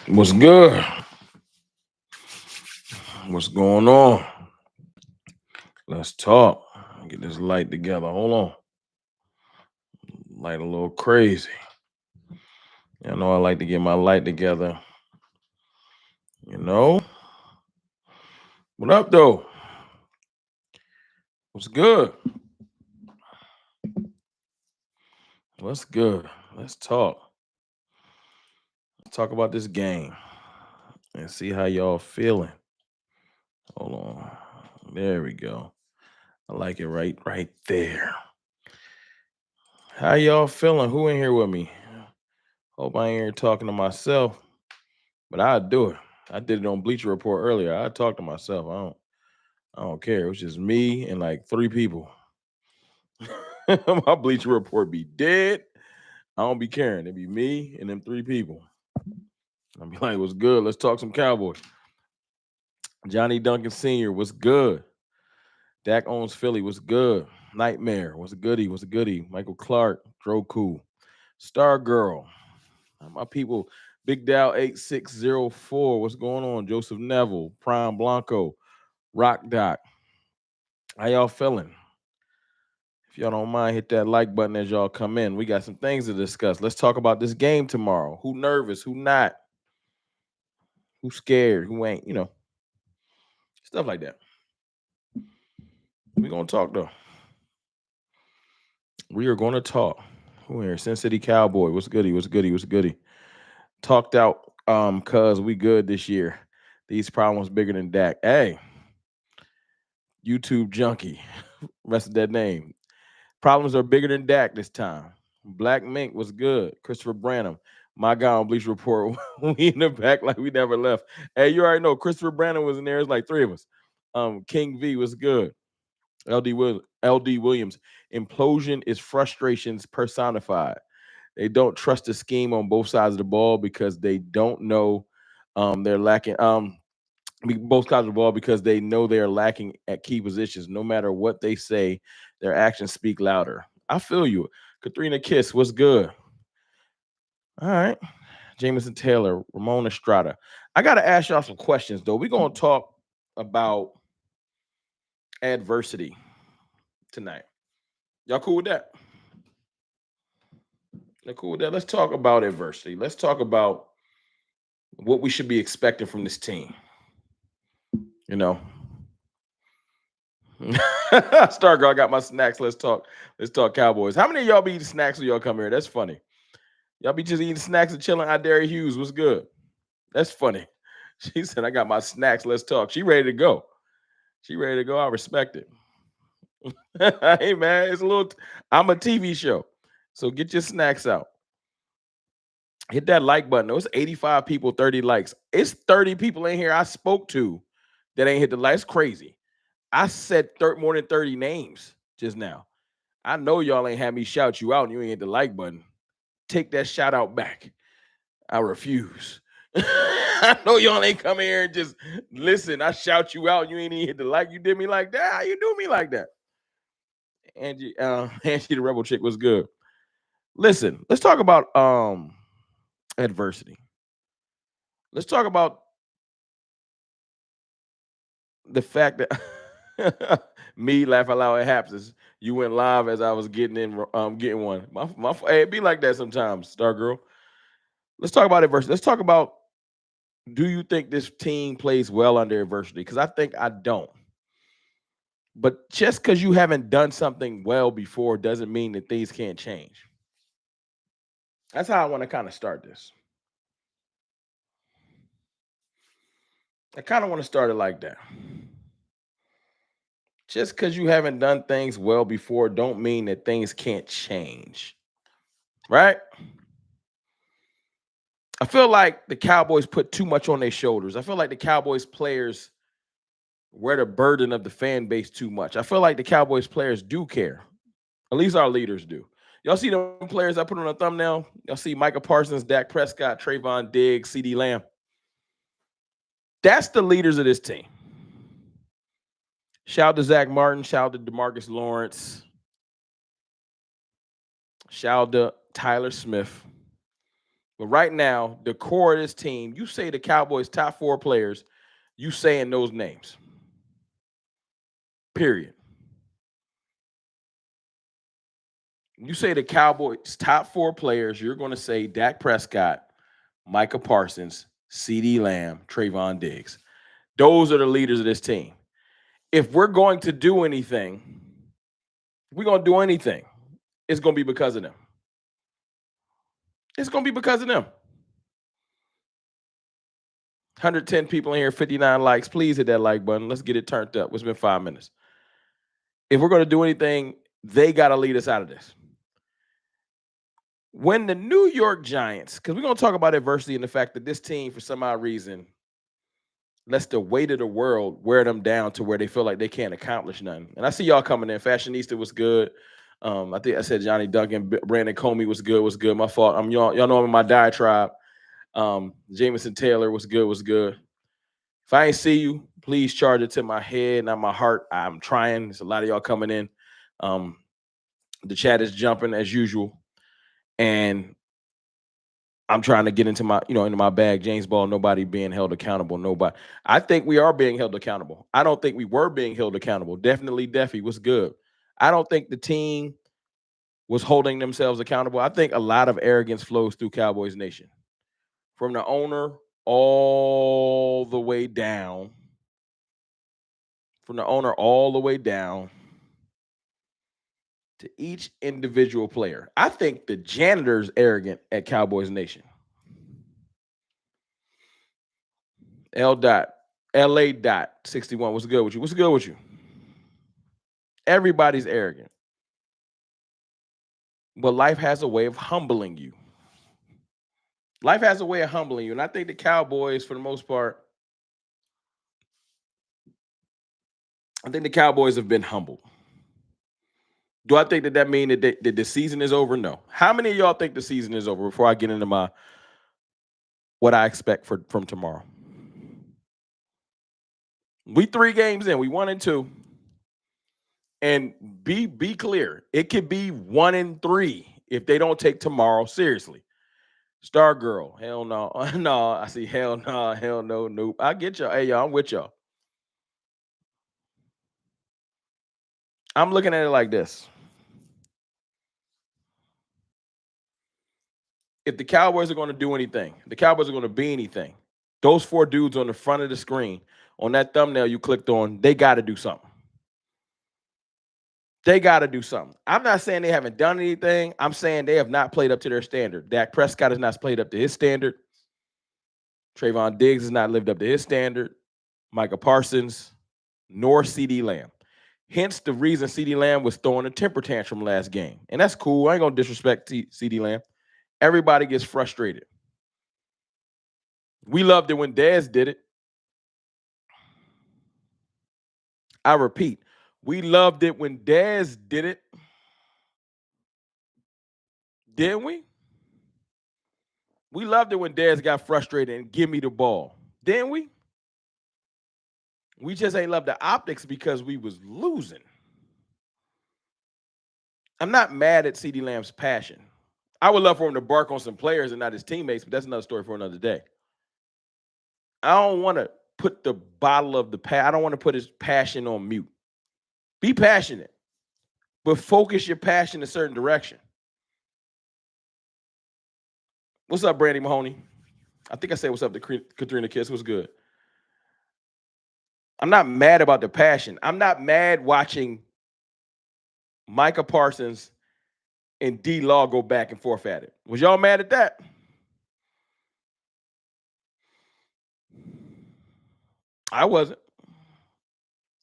What's good? What's going on? Let's talk. Get this light together. Hold on. Light a little crazy. I know I like to get my light together. You know? What up, though? What's good? What's good? Let's talk. Let's talk about this game and see how y'all feeling. Hold on. There we go. I like it right there. How y'all feeling? Who in here with me? Hope I ain't here talking to myself, but I'll do it. I did it on Bleacher Report earlier. I talked to myself. I don't care. It was just me and like three people. My Bleacher Report be dead. I don't be caring. It be me and them three people. I'll be like, what's good? Let's talk some Cowboys. Johnny Duncan Sr. was good. Dak owns Philly was good. Nightmare was a goodie. Was a goodie. Michael Clark, Droku. Star Girl. My people, Big Dow 8604. What's going on? Joseph Neville, Prime Blanco, Rock Doc. How y'all feeling? If y'all don't mind, hit that like button as y'all come in. We got some things to discuss. Let's talk about this game tomorrow. Who nervous? Who not? Who scared? Who ain't? Stuff like that. We gonna talk though. We are gonna talk. Who here? Sin City Cowboy. What's goody? What's goody? What's goody? Talked out cuz we good this year. These problems bigger than Dak. Hey, YouTube junkie. Rest of that name. Problems are bigger than Dak this time. Black Mink was good. Christopher Branham, my guy on Bleach Report. We in the back like we never left. Hey, you already know Christopher Branham was in there. It's like three of us. King V was good. LD Williams. Implosion is frustrations personified. They don't trust the scheme on both sides of the ball because they don't know they're lacking. Both sides of the ball because they know they are lacking at key positions. No matter what they say, their actions speak louder. I feel you. Katrina Kiss, what's good? All right. Jameson Taylor, Ramon Estrada. I got to ask y'all some questions, though. We're going to talk about adversity tonight. Y'all cool with that? Y'all cool with that? Let's talk about adversity. Let's talk about what we should be expecting from this team. You know, Star Girl, I got my snacks. Let's talk. Let's talk Cowboys. How many of y'all be eating snacks when y'all come here? That's funny. Y'all be just eating snacks and chilling. I Dairy Hughes. What's good? That's funny. She said, I got my snacks. Let's talk. She ready to go. She ready to go. I respect it. Hey man, it's a little. I'm a TV show. So get your snacks out. Hit that like button. It was 85 people, 30 likes. It's 30 people in here I spoke to that ain't hit the likes. Crazy. I said more than 30 names just now. I know y'all ain't had me shout you out and you ain't hit the like button. Take that shout out back. I refuse. I know y'all ain't come here and just listen. I shout you out. You ain't even hit the like. You did me like that. How you do me like that? Angie, Angie the Rebel Chick was good. Listen, let's talk about adversity. Let's talk about the fact that me laugh out loud. It happens. You went live as I was getting one. Hey, it be like that sometimes, Star Girl. Let's talk about adversity. Let's talk about, do you think this team plays well under adversity? Because I think I don't. But just because you haven't done something well before doesn't mean that things can't change. That's how I want to kind of start this. I kind of want to start it like that. Just because you haven't done things well before don't mean that things can't change. Right? I feel like the Cowboys put too much on their shoulders. I feel like the Cowboys players wear the burden of the fan base too much. I feel like the Cowboys players do care. At least our leaders do. Y'all see the players I put on a thumbnail? Y'all see Micah Parsons, Dak Prescott, Trayvon Diggs, CD Lamb. That's the leaders of this team. Shout out to Zach Martin. Shout out to DeMarcus Lawrence. Shout out to Tyler Smith. But right now, the core of this team, you say the Cowboys' top 4 players, you saying those names. Period. You say the Cowboys' top 4 players, you're going to say Dak Prescott, Micah Parsons, CeeDee Lamb, Trayvon Diggs. Those are the leaders of this team. If we're going to do anything, we're going to do anything, it's going to be because of them. It's going to be because of them. 110 people in here, 59 likes. Please hit that like button. Let's get it turned up. It's been 5 minutes. If we're going to do anything, they got to lead us out of this. When the New York Giants, because we're going to talk about adversity and the fact that this team, for some odd reason, lets the weight of the world wear them down to where they feel like they can't accomplish nothing. And I see y'all coming in. Fashionista was good. I think I said Johnny Duncan, Brandon Comey was good. Was good. My fault. Y'all know I'm in my diatribe. Jameson Taylor was good. If I ain't see you, please charge it to my head, not my heart. I'm trying. There's a lot of y'all coming in. The chat is jumping as usual, and I'm trying to get into my bag. James Ball, nobody being held accountable. Nobody. I think we are being held accountable. I don't think we were being held accountable. Definitely Deffy was good. I don't think the team was holding themselves accountable. I think a lot of arrogance flows through Cowboys Nation. From the owner all the way down. From the owner all the way down to each individual player. I think the janitor's arrogant at Cowboys Nation. LA 61. What's good with you? What's good with you? Everybody's arrogant. But life has a way of humbling you. Life has a way of humbling you. And I think the Cowboys, for the most part, I think the Cowboys have been humbled. Do I think that means that the season is over? No. How many of y'all think the season is over before I get into what I expect from tomorrow? We 3 games in. We 1 and 2. And be clear. It could be 1 and 3 if they don't take tomorrow seriously. Star Girl, hell no. No, I see hell no, hell no, nope. I get y'all. Hey, y'all, I'm with y'all. I'm looking at it like this. If the Cowboys are going to do anything, the Cowboys are going to be anything, those 4 dudes on the front of the screen, on that thumbnail you clicked on, they got to do something. They got to do something. I'm not saying they haven't done anything. I'm saying they have not played up to their standard. Dak Prescott has not played up to his standard. Trayvon Diggs has not lived up to his standard. Micah Parsons, nor CeeDee Lamb. Hence the reason CeeDee Lamb was throwing a temper tantrum last game. And that's cool. I ain't going to disrespect CeeDee Lamb. Everybody gets frustrated. We loved it when Dez did it. I repeat, we loved it when Dez did it. Didn't we? We loved it when Dez got frustrated and give me the ball. Didn't we? We just ain't loved the optics because we was losing. I'm not mad at CeeDee Lamb's passion. I would love for him to bark on some players and not his teammates, but that's another story for another day. I don't want to put the bottle of I don't want to put his passion on mute. Be passionate, but focus your passion in a certain direction. What's up, Brandy Mahoney? I think I said what's up to Katrina Kiss. What's good? I'm not mad about the passion. I'm not mad watching Micah Parsons and D-Law go back and forth at it. Was y'all mad at that? I wasn't.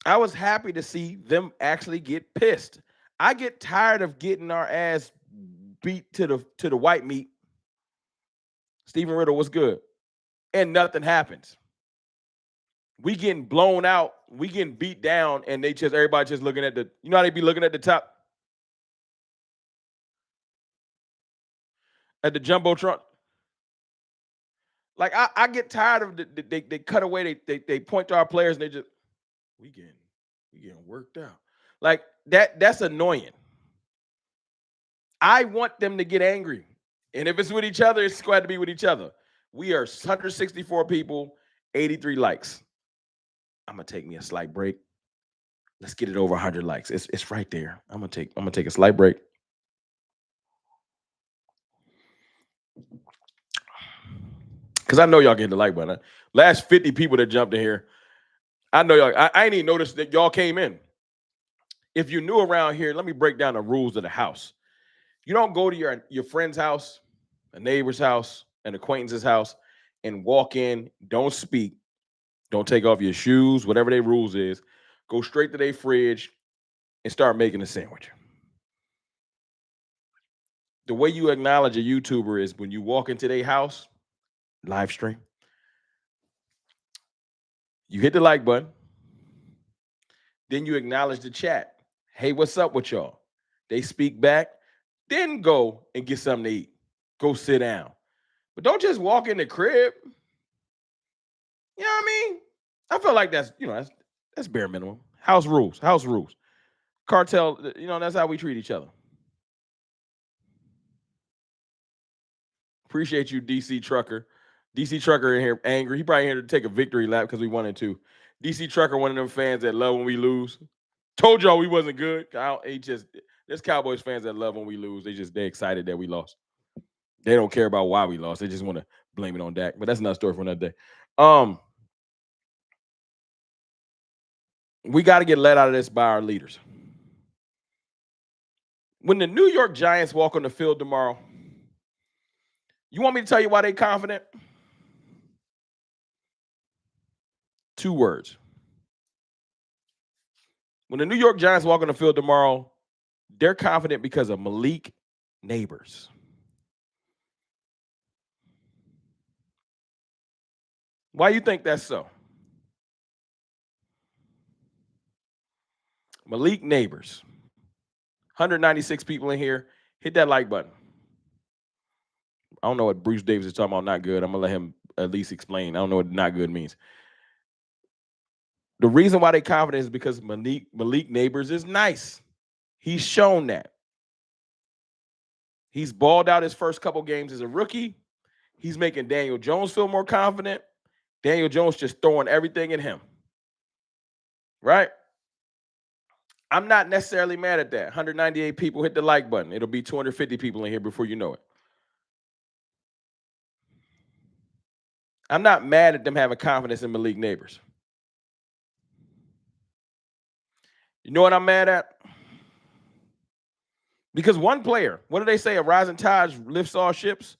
I was happy to see them actually get pissed. I get tired of getting our ass beat to the white meat. Steven Riddle was good. And nothing happens. We getting blown out, we getting beat down, and everybody just looking at how they be looking at the top, at the Jumbotron. Like I get tired of they cut away, they point to our players and they just we getting worked out. Like that's annoying. I want them to get angry. And if it's with each other, it's glad to be with each other. We are 164 people, 83 likes. I'm gonna take me a slight break. Let's get it over 100 likes. It's right there. I'm gonna take a slight break. Because I know y'all getting the like button. Last 50 people that jumped in here, I know y'all. I ain't even noticed that y'all came in. If you're new around here, let me break down the rules of the house. You don't go to your friend's house, a neighbor's house, an acquaintance's house, and walk in, don't speak, don't take off your shoes, whatever their rules is. Go straight to their fridge and start making a sandwich. The way you acknowledge a YouTuber is when you walk into their house, live stream, you hit the like button, then you acknowledge the chat. Hey, what's up with y'all? They speak back, then go and get something to eat. Go sit down. But don't just walk in the crib. You know what I mean? I feel like that's bare minimum. House rules. House rules. Cartel, that's how we treat each other. Appreciate you, DC Trucker. DC Trucker in here angry. He probably here to take a victory lap because we wanted to. DC Trucker, one of them fans that love when we lose. Told y'all we wasn't good. There's Cowboys fans that love when we lose. They excited that we lost. They don't care about why we lost. They just want to blame it on Dak. But that's another story for another day. We got to get let out of this by our leaders. When the New York Giants walk on the field tomorrow, you want me to tell you why they're confident? 2 words. When the New York Giants walk on the field tomorrow, they're confident because of Malik Neighbors. Why you think that's so? Malik Neighbors. 196 people in here. Hit that like button. I don't know what Bruce Davis is talking about, not good. I'm going to let him at least explain. I don't know what not good means. The reason why they confident is because Malik Neighbors is nice. He's shown that. He's balled out his first couple games as a rookie. He's making Daniel Jones feel more confident. Daniel Jones just throwing everything in him. Right? I'm not necessarily mad at that. 198 people hit the like button. It'll be 250 people in here before you know it. I'm not mad at them having confidence in Malik Neighbors. You know what I'm mad at? Because one player, what do they say? A rising tide lifts all ships.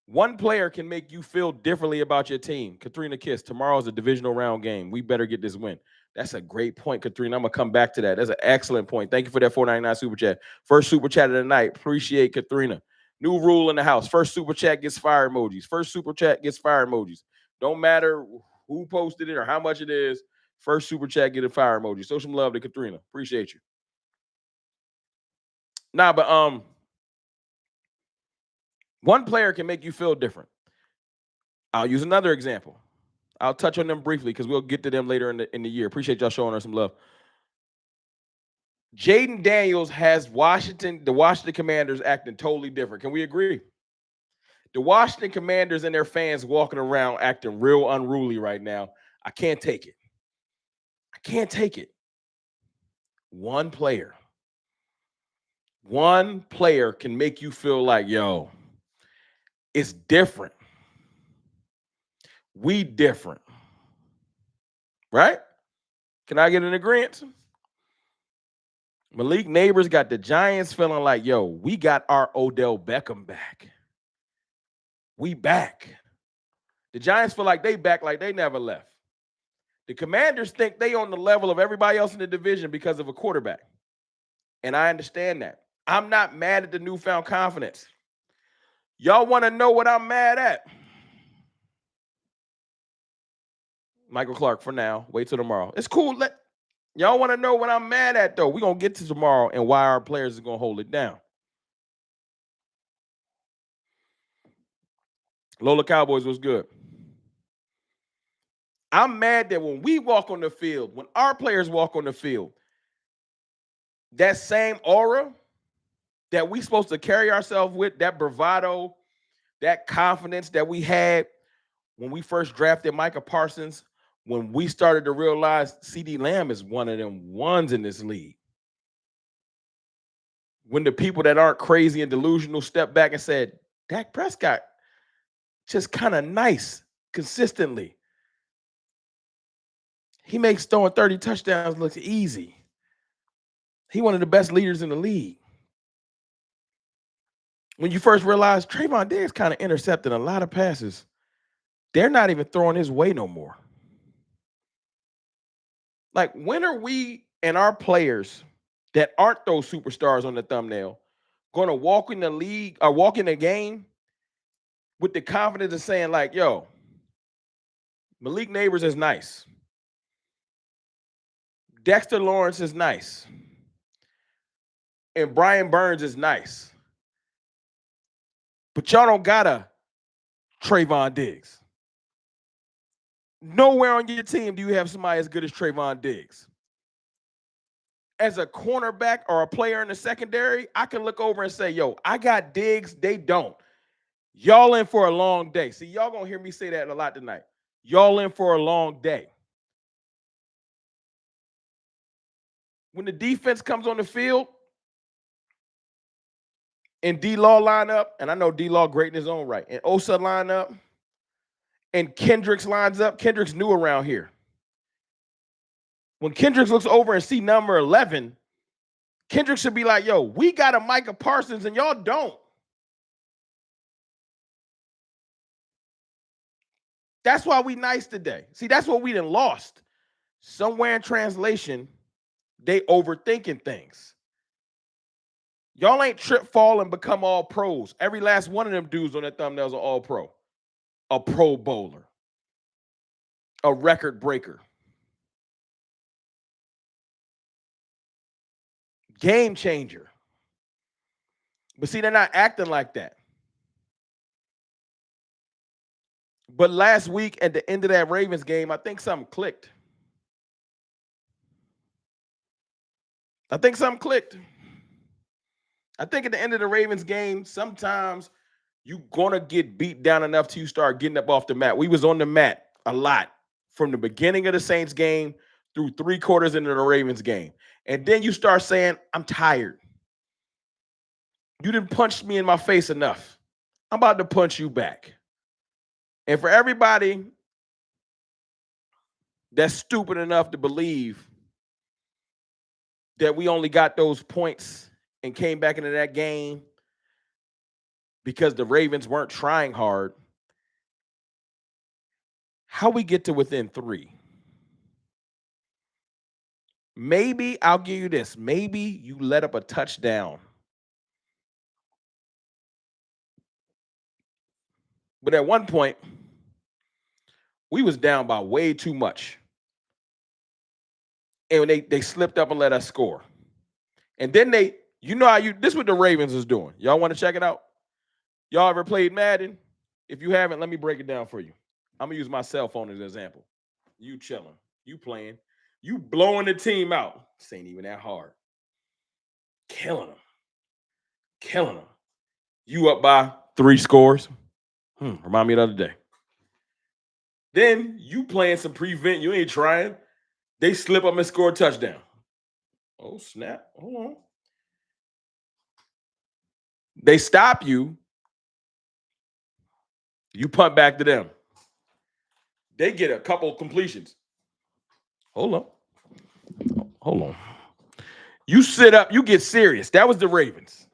One player can make you feel differently about your team. Katrina Kiss, tomorrow's a divisional round game. We better get this win. That's a great point, Katrina. I'm going to come back to that. That's an excellent point. Thank you for that $4.99 super chat. First super chat of the night. Appreciate Katrina. New rule in the house. First super chat gets fire emojis. First super chat gets fire emojis. Don't matter who posted it or how much it is. First super chat get a fire emoji. Show some love to Katrina. Appreciate you. Nah, but one player can make you feel different. I'll use another example. I'll touch on them briefly because we'll get to them later in the year. Appreciate y'all showing us some love. Jaden Daniels has the Washington Commanders acting totally different. Can we agree? The Washington Commanders and their fans walking around acting real unruly right now. I can't take it. I can't take it. One player can make you feel like, yo, it's different. We different. Right? Can I get an agreement? Malik Neighbors got the Giants feeling like, yo, we got our Odell Beckham back. We back. The Giants feel like they back like they never left. The Commanders think they on the level of everybody else in the division because of a quarterback. And I understand that. I'm not mad at the newfound confidence. Y'all want to know what I'm mad at? Michael Clark for now. Wait till tomorrow. It's cool. Y'all want to know what I'm mad at, though? We're going to get to tomorrow and why our players are going to hold it down. Lola Cowboys was good. I'm mad that when we walk on the field, when our players walk on the field, that same aura that we supposed to carry ourselves with, that bravado, that confidence that we had when we first drafted Micah Parsons, when we started to realize CD Lamb is one of them ones in this league. When the people that aren't crazy and delusional stepped back and said, Dak Prescott just kind of nice consistently. He makes throwing 30 touchdowns look easy. He one of the best leaders in the league. When you first realize Trayvon Diggs kind of intercepted a lot of passes, they're not even throwing his way no more. Like, when are we and our players that aren't those superstars on the thumbnail going to walk in the league or walk in the game with the confidence of saying, like, yo, Malik Neighbors is nice. Dexter Lawrence is nice. And Brian Burns is nice. But y'all don't got a Trayvon Diggs. Nowhere on your team do you have somebody as good as Trayvon Diggs. As a cornerback or a player in the secondary, I can look over and say, yo, I got Diggs. They don't. Y'all in for a long day. See, y'all going to hear me say that a lot tonight. Y'all in for a long day. When the defense comes on the field and D-Law line up, and I know D-Law great in his own right, and Osa line up, and Kendricks lines up. Kendricks new around here. When Kendricks looks over and see number 11, Kendricks should be like, yo, we got a Micah Parsons and y'all don't. That's why we nice today. See, that's what we done lost. Somewhere in translation, they overthinking things. Y'all ain't trip, fall, and become all pros. Every last one of them dudes on their thumbnails are all pro. A pro bowler. A record breaker. Game changer. But see, they're not acting like that. But last week at the end of that Ravens game, I think something clicked. I think at the end of the Ravens game, sometimes you're going to get beat down enough till you start getting up off the mat. We was on the mat a lot from the beginning of the Saints game through 3 quarters into the Ravens game. And then you start saying, I'm tired. You didn't punch me in my face enough. I'm about to punch you back. And for everybody that's stupid enough to believe that we only got those points and came back into that game because the Ravens weren't trying hard, how we get to within 3? Maybe I'll give you this. Maybe you let up a touchdown. But at one point, we was down by way too much. And they slipped up and let us score. And then this is what the Ravens is doing. Y'all want to check it out? Y'all ever played Madden? If you haven't, let me break it down for you. I'm going to use my cell phone as an example. You chilling. You playing. You blowing the team out. This ain't even that hard. Killing them. You up by 3 scores. Remind me of the other day. Then you playing some prevent. You ain't trying. They slip up and score a touchdown. Oh, snap. Hold on. They stop you. You punt back to them. They get a couple completions. Hold on. You sit up. You get serious. That was the Ravens.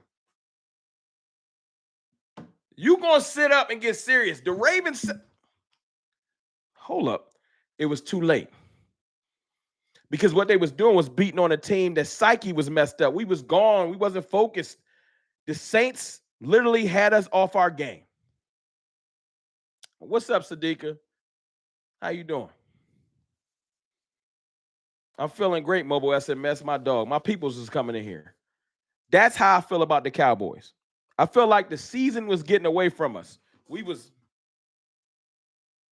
You going to sit up and get serious. The Ravens. Hold up. It was too late. Because what they was doing was beating on a team that psyche was messed up. We was gone. We wasn't focused. The Saints literally had us off our game. What's up, Sadiqa? How you doing? I'm feeling great, Mobile SMS, my dog. My peoples is coming in here. That's how I feel about the Cowboys. I feel like the season was getting away from us.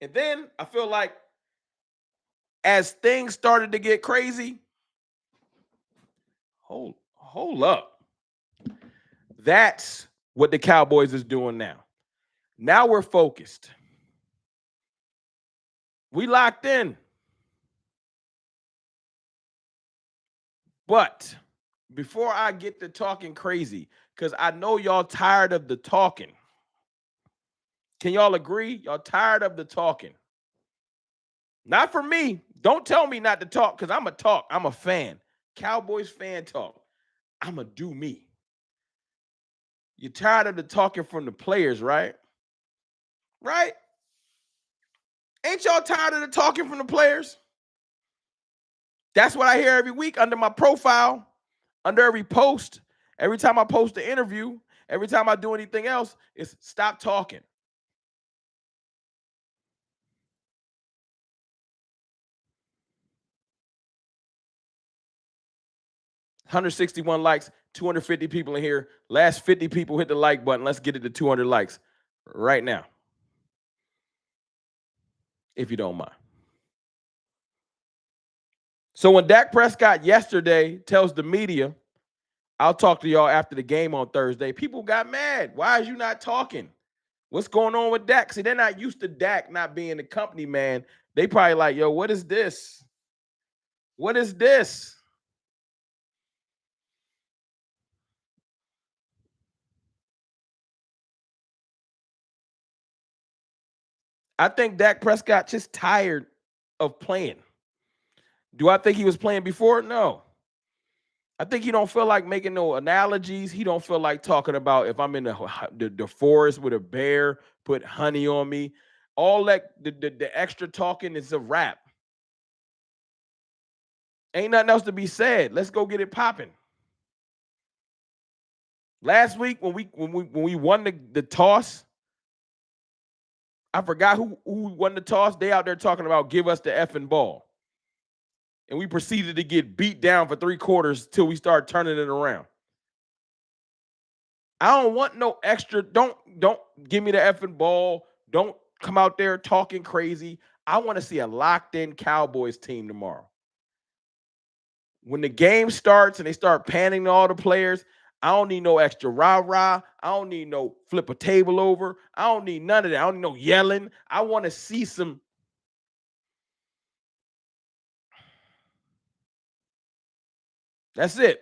And then I feel like as things started to get crazy, hold up. That's what the Cowboys is doing now. Now we're focused. We locked in. But before I get to talking crazy, because I know y'all tired of the talking. Can y'all agree? Y'all tired of the talking. Not for me. Don't tell me not to talk because I'm a talk. I'm a fan. Cowboys fan talk. I'm a do me. You're tired of the talking from the players, right? Right? Ain't y'all tired of the talking from the players? That's what I hear every week under my profile, under every post. Every time I post an interview, every time I do anything else, it's stop talking. 161 likes, 250 people in here. Last 50 people hit the like button. Let's get it to 200 likes right now, if you don't mind. So when Dak Prescott yesterday tells the media, I'll talk to y'all after the game on Thursday, people got mad. Why is you not talking? What's going on with Dak? See, they're not used to Dak not being the company man. They probably like, yo, what is this? What is this? I think Dak Prescott just tired of playing. Do I think he was playing before? No. I think he don't feel like making no analogies. He don't feel like talking about if I'm in the forest with a bear, put honey on me. All that the extra talking is a wrap. Ain't nothing else to be said. Let's go get it popping. Last week when we won the toss, I forgot who won the toss. They out there talking about give us the effing ball. And we proceeded to get beat down for 3 quarters till we start turning it around. I don't want no extra. Don't give me the effing ball. Don't come out there talking crazy. I want to see a locked in Cowboys team tomorrow. When the game starts and they start panning to all the players, I don't need no extra rah-rah. I don't need no flip a table over. I don't need none of that. I don't need no yelling. I want to see some. That's it.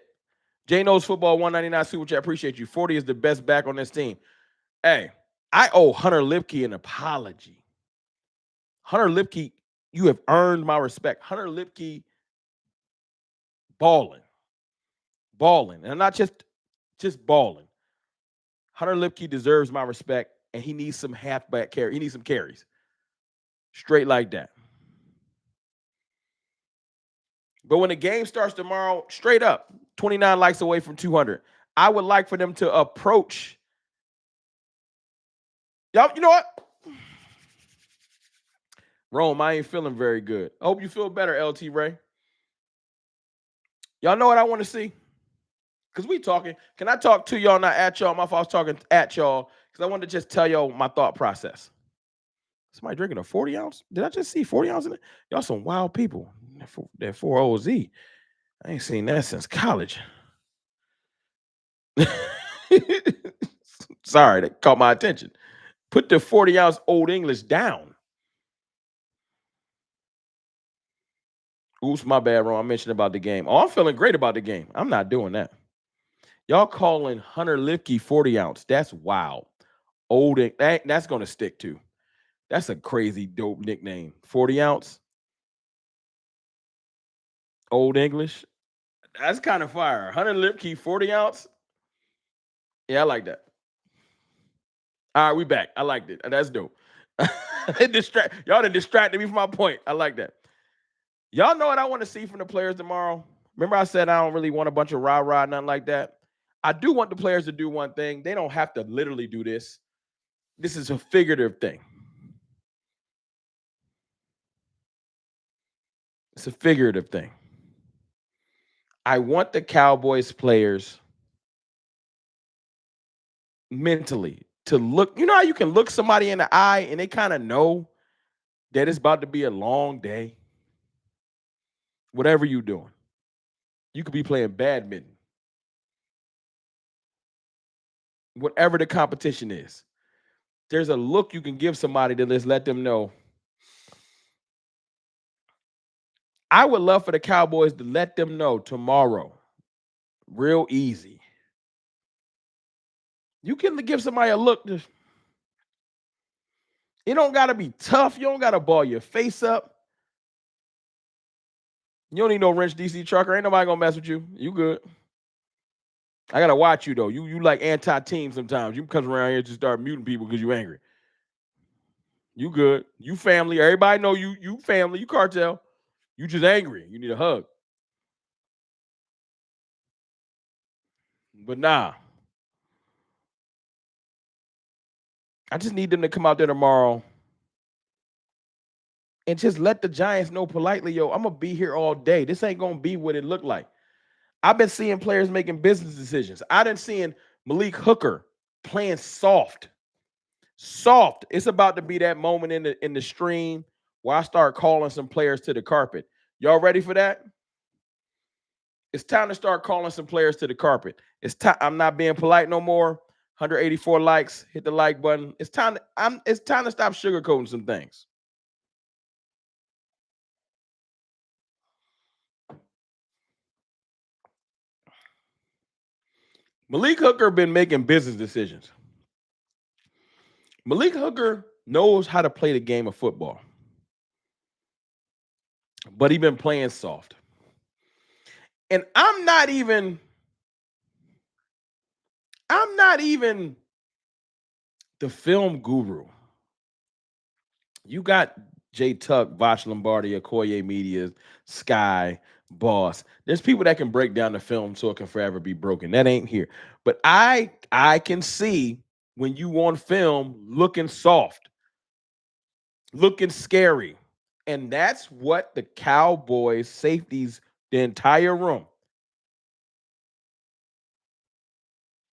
J Knows Football 199 Super Chat. Appreciate you. 40 is the best back on this team. Hey, I owe Hunter Lipke an apology. Hunter Lipke, you have earned my respect. Hunter Lipke balling. And not just balling. Hunter Lipke deserves my respect, and he needs some halfback carry. He needs some carries. Straight like that. But when the game starts tomorrow, straight up, 29 likes away from 200. I would like for them to approach. Y'all, you know what? Rome, I ain't feeling very good. I hope you feel better, LT Ray. Y'all know what I want to see? Because we talking. Can I talk to y'all, not at y'all? My fault, I was talking at y'all because I wanted to just tell y'all my thought process. Somebody drinking a 40 ounce? Did I just see 40 ounce in it? Y'all some wild people. That 4OZ. I ain't seen that since college. Sorry, that caught my attention. Put the 40 ounce Old English down. Oops, my bad, Ron. I mentioned about the game. Oh, I'm feeling great about the game. I'm not doing that. Y'all calling Hunter Lipke 40 ounce. That's wild. That's going to stick too. That's a crazy dope nickname. 40 ounce. Old English. That's kind of fire. Hunter Lipke 40 ounce. Yeah, I like that. All right, we back. I liked it. That's dope. Y'all done distracted me from my point. I like that. Y'all know what I want to see from the players tomorrow? Remember I said I don't really want a bunch of rah-rah, nothing like that? I do want the players to do one thing. They don't have to literally do this. This is a figurative thing. It's a figurative thing. I want the Cowboys players mentally to look. You know how you can look somebody in the eye and they kind of know that it's about to be a long day? Whatever you're doing. You could be playing badminton. Whatever the competition is. there's a look you can give somebody to just let them know. I would love for the Cowboys to let them know tomorrow, real easy. You can give somebody a look. It don't got to be tough. You don't got to ball your face up. You don't need no wrench DC trucker. Ain't nobody gonna mess with you. You good. I gotta watch you though. You like anti-team sometimes. You come around here to start muting people because you angry. You good. You family. Everybody know you. You family. You cartel. You just angry. You need a hug. But nah. I just need them to come out there tomorrow and just let the Giants know politely, yo, I'm gonna be here all day. This ain't gonna be what it looked like. I've been seeing players making business decisions. I done seeing Malik Hooker playing soft. Soft. It's about to be that moment in the stream where I start calling some players to the carpet. Y'all ready for that? It's time to start calling some players to the carpet. It's time. I'm not being polite no more. 184 likes. Hit the like button. It's time. It's time to stop sugarcoating some things. Malik Hooker been making business decisions. Malik Hooker knows how to play the game of football, but he been playing soft. And I'm not even the film guru. You got Jay Tuck, Voch Lombardi, Okoye Media, Sky, Boss. There's people that can break down the film so it can forever be broken. That ain't here. But I can see when you on film looking soft, looking scary. And that's what the Cowboys safeties, the entire room,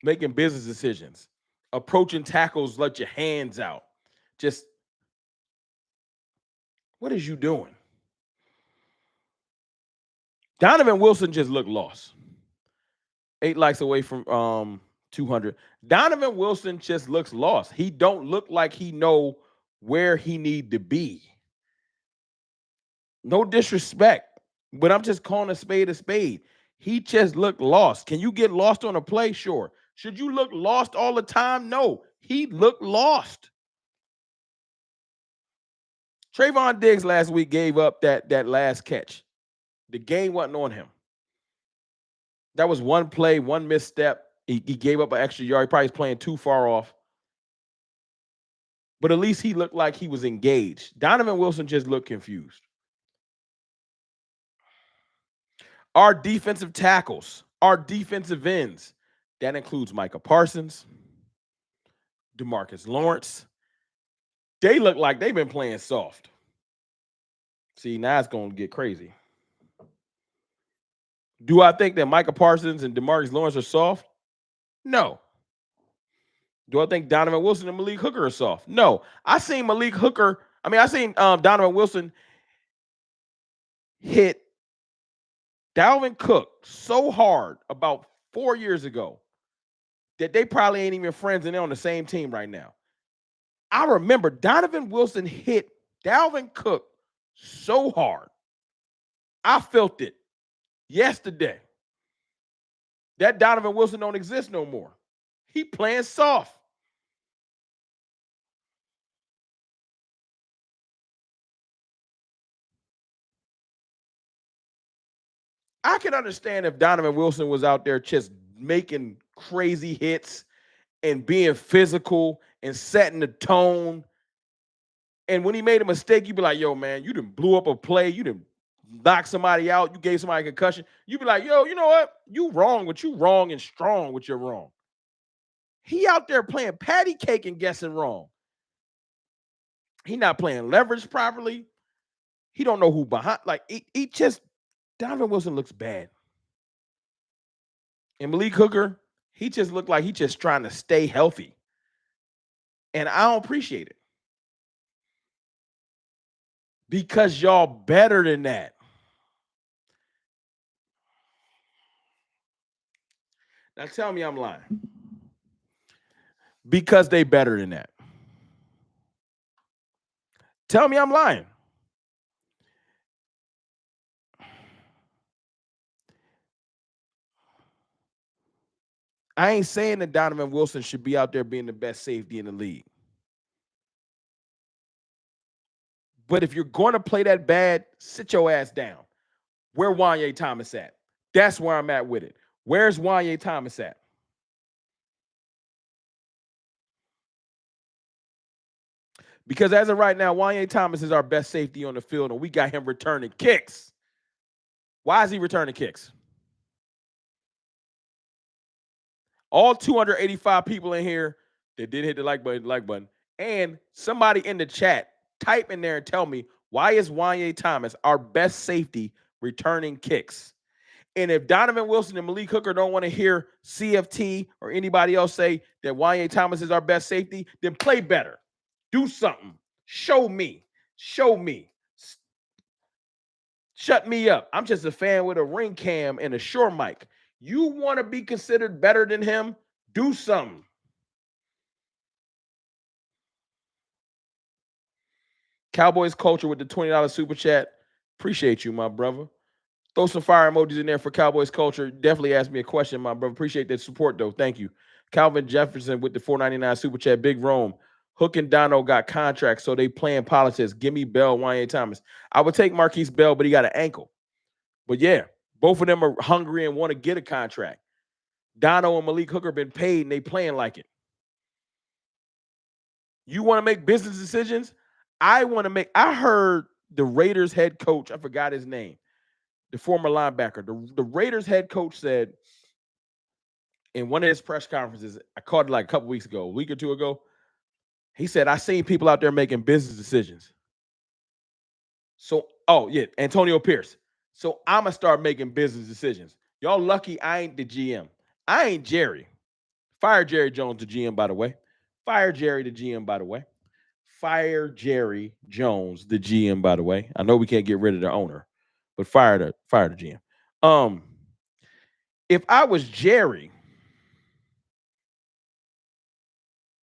making business decisions, approaching tackles, let your hands out. Just what is you doing? Donovan Wilson just looked lost. 8 likes away from 200. Donovan Wilson just looks lost. He don't look like he know where he need to be. No disrespect, but I'm just calling a spade a spade. He just looked lost. Can you get lost on a play? Sure. Should you look lost all the time? No. He looked lost. Trayvon Diggs last week gave up that last catch. The game wasn't on him. That was one play, one misstep. He gave up an extra yard. He probably was playing too far off. But at least he looked like he was engaged. Donovan Wilson just looked confused. Our defensive tackles, our defensive ends, that includes Micah Parsons, DeMarcus Lawrence. They look like they've been playing soft. See, now it's going to get crazy. Do I think that Micah Parsons and DeMarcus Lawrence are soft? No. Do I think Donovan Wilson and Malik Hooker are soft? No. I seen Donovan Wilson hit Dalvin Cook so hard about 4 years ago that they probably ain't even friends and they're on the same team right now. I remember Donovan Wilson hit Dalvin Cook so hard. I felt it yesterday. That Donovan Wilson don't exist no more. He playing soft. I can understand if Donovan Wilson was out there just making crazy hits and being physical and setting the tone. And when he made a mistake, you'd be like, yo, man, you done blew up a play. You done knocked somebody out. You gave somebody a concussion. You'd be like, yo, you know what? You wrong, but you wrong and strong with your wrong. He out there playing patty cake and guessing wrong. He not playing leverage properly. He don't know who behind. Like, he just, Donovan Wilson looks bad. And Malik Hooker, he just looked like he just trying to stay healthy. And I don't appreciate it. Because y'all better than that. Now tell me I'm lying. Because they better than that. Tell me I'm lying. I ain't saying that Donovan Wilson should be out there being the best safety in the league. But if you're going to play that bad, sit your ass down. Where Wanye Thomas at? That's where I'm at with it. Where's Wanye Thomas at? Because as of right now, Wanye Thomas is our best safety on the field, and we got him returning kicks. Why is he returning kicks? All 285 people in here that did hit the like button, and somebody in the chat, type in there and tell me, why is Wanye Thomas our best safety returning kicks? And if Donovan Wilson and Malik Hooker don't want to hear CFT or anybody else say that Wanye Thomas is our best safety, then play better. Do something. Show me. Show me. Shut me up. I'm just a fan with a ring cam and a Shure mic. You want to be considered better than him? Do something. Cowboys culture with the $20 super chat. Appreciate you, my brother. Throw some fire emojis in there for Cowboys culture. Definitely ask me a question, my brother. Appreciate that support, though. Thank you. Calvin Jefferson with the $4.99 super chat. Big Rome. Hook and Dono got contracts, so they playing politics. Give me Bell, Wanye Thomas. I would take Marquise Bell, but he got an ankle. But yeah, both of them are hungry and want to get a contract. Dono and Malik Hooker been paid, and they playing like it. You want to make business decisions? I heard the Raiders head coach, I forgot his name, the former linebacker. The Raiders head coach said in one of his press conferences, I caught it like a couple weeks ago, a week or two ago, he said, I seen people out there making business decisions. So, oh yeah, Antonio Pierce. So I'm gonna start making business decisions. Y'all lucky I ain't the GM. I ain't Jerry. Fire Jerry Jones, the GM, by the way. Fire Jerry, the GM, by the way. Fire Jerry Jones, the GM, by the way. I know we can't get rid of the owner, but fire the GM. If I was Jerry,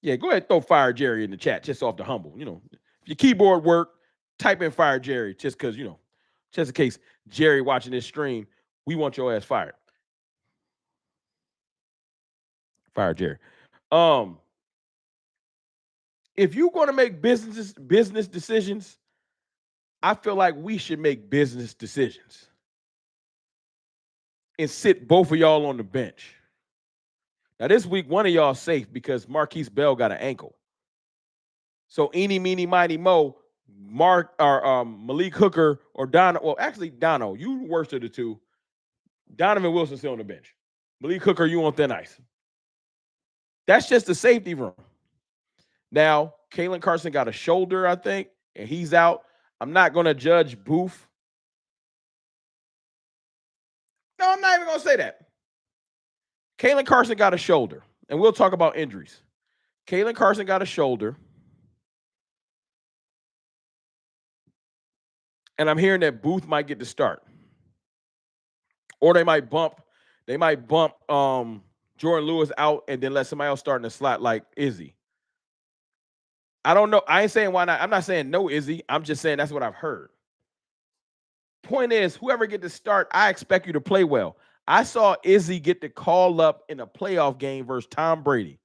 yeah, go ahead and throw Fire Jerry in the chat just off the humble. You know, if your keyboard work, type in Fire Jerry just because, you know, just in case Jerry watching this stream, we want your ass fired. Fire Jerry. If you're going to make business decisions, I feel like we should make business decisions and sit both of y'all on the bench. Now, this week, one of y'all safe because Marquise Bell got an ankle. So, eeny, meeny, miny, mo, Malik Hooker or Dono. Well, actually, Dono, you worst of the two. Donovan Wilson still on the bench. Malik Hooker, you on thin ice. That's just the safety room. Now, Kalen Carson got a shoulder, I think, and he's out. I'm not going to judge Booth. No, I'm not even going to say that. Kalen Carson got a shoulder, and we'll talk about injuries. Kalen Carson got a shoulder, and I'm hearing that Booth might get the start, or they might bump Jordan Lewis out and then let somebody else start in the slot like Izzy. I don't know. I ain't saying why not. I'm not saying no Izzy. I'm just saying that's what I've heard. Point is, whoever get the start, I expect you to play well. I saw Izzy get the call up in a playoff game versus Tom Brady.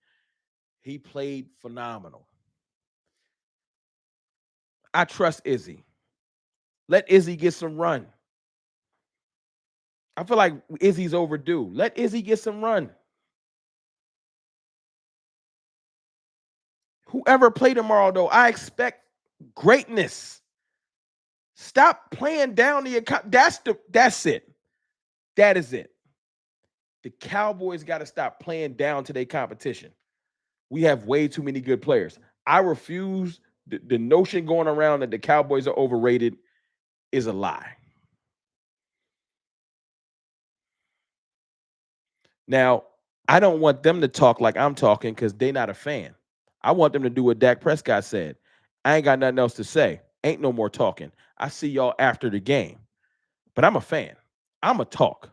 He played phenomenal. I trust Izzy. Let Izzy get some run. I feel like Izzy's overdue. Let Izzy get some run. Whoever play tomorrow, though, I expect greatness. Stop playing down the account. That's it. That is it. The Cowboys got to stop playing down to their competition. We have way too many good players. I refuse. The notion going around that the Cowboys are overrated is a lie. Now, I don't want them to talk like I'm talking because they're not a fan. I want them to do what Dak Prescott said. I ain't got nothing else to say. Ain't no more talking. I see y'all after the game. But I'm a fan. I'm a talk.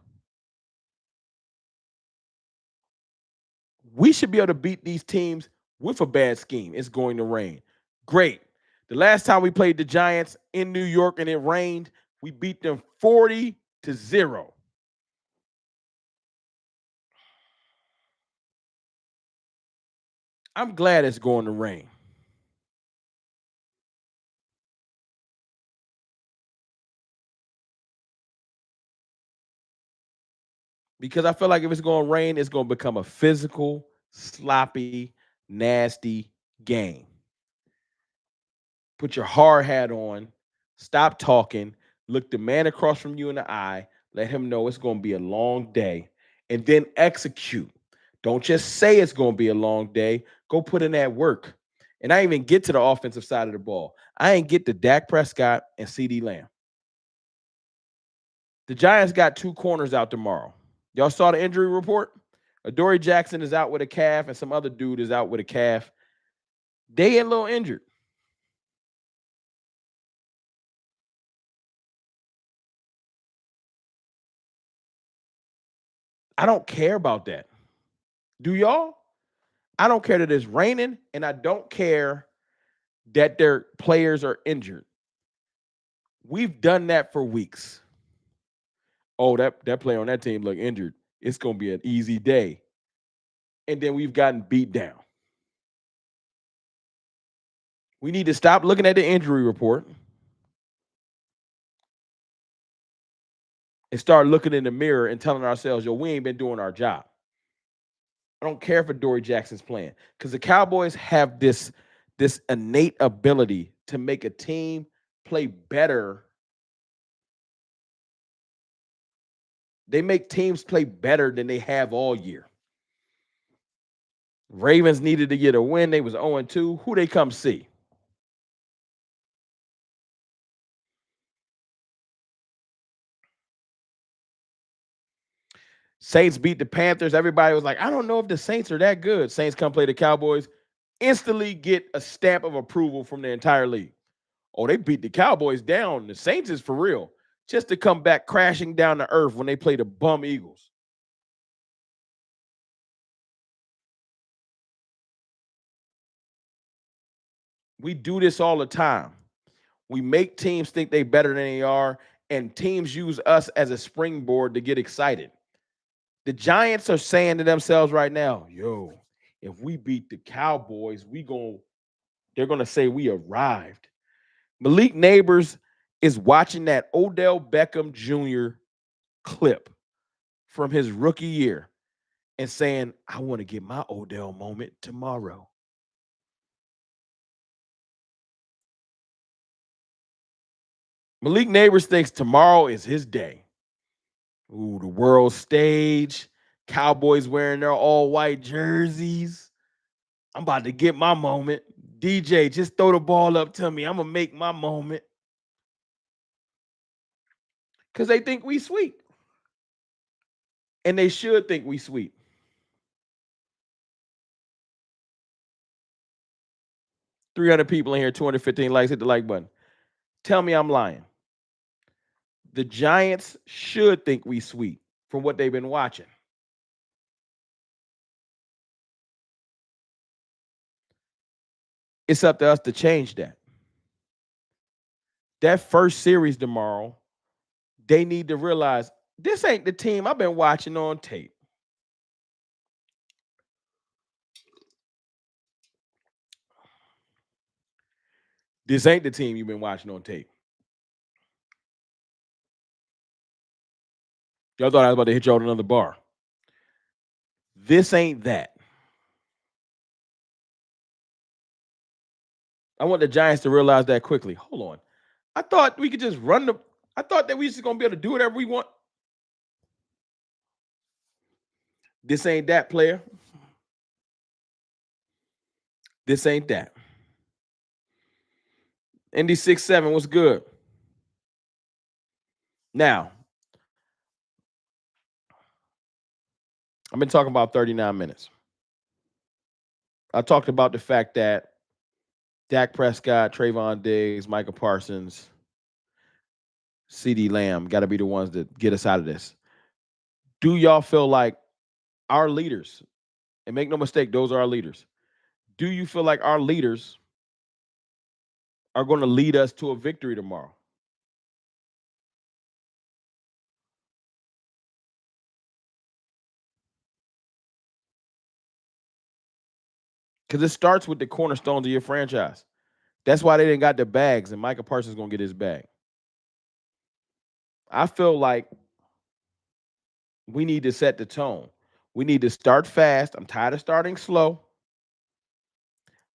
We should be able to beat these teams with a bad scheme. It's going to rain. Great. The last time we played the Giants in New York and it rained, we beat them 40-0. I'm glad it's going to rain. Because I feel like if it's going to rain, it's going to become a physical, sloppy, nasty game. Put your hard hat on, stop talking, look the man across from you in the eye, let him know it's going to be a long day, and then execute. Don't just say it's going to be a long day. Go put in that work. And I even get to the offensive side of the ball. I ain't get to Dak Prescott and CD Lamb. The Giants got two corners out tomorrow. Y'all saw the injury report? Adoree Jackson is out with a calf, and some other dude is out with a calf. They get a little injured. I don't care about that. Do y'all? I don't care that it's raining, and I don't care that their players are injured. We've done that for weeks. Oh, that player on that team look injured. It's going to be an easy day. And then we've gotten beat down. We need to stop looking at the injury report and start looking in the mirror and telling ourselves, yo, we ain't been doing our job. I don't care if Adoree Jackson's playing because the Cowboys have this innate ability to make a team play better. They make teams play better than they have all year. Ravens needed to get a win. They was 0-2. Who they come see? Saints beat the Panthers. Everybody was like, I don't know if the Saints are that good. Saints come play the Cowboys, instantly get a stamp of approval from the entire league. Oh, they beat the Cowboys down. The Saints is for real. Just to come back crashing down to earth when they play the bum Eagles. We do this all the time. We make teams think they better than they are, and teams use us as a springboard to get excited. The Giants are saying to themselves right now, yo, if we beat the Cowboys, they're gonna say we arrived. Malik Neighbors is watching that Odell Beckham Jr. clip from his rookie year and saying, I want to get my Odell moment tomorrow. Malik Neighbors thinks tomorrow is his day. Ooh, the world stage, Cowboys wearing their all white jerseys. I'm about to get my moment. DJ, just throw the ball up to me. I'm going to make my moment. Because they think we sweet. And they should think we sweet. $300 people in here, 215 likes. Hit the like button. Tell me I'm lying. The Giants should think we sweet from what they've been watching. It's up to us to change that. That first series tomorrow, they need to realize this ain't the team I've been watching on tape. This ain't the team you've been watching on tape. Y'all thought I was about to hit y'all with another bar. This ain't that. I want the Giants to realize that quickly. Hold on. I thought we could just I thought that we just gonna be able to do whatever we want. This ain't that, player. This ain't that. Indy 6-7 was good. Now, I've been talking about 39 minutes. I talked about the fact that Dak Prescott, Trayvon Diggs, Micah Parsons, CD Lamb got to be the ones that get us out of this. Do y'all feel like our leaders, and make no mistake, those are our leaders. Do you feel like our leaders are going to lead us to a victory tomorrow. Because it starts with the cornerstones of your franchise. That's why they didn't got the bags, and Micah Parsons going to get his bag. I feel like we need to set the tone. We need to start fast. I'm tired of starting slow.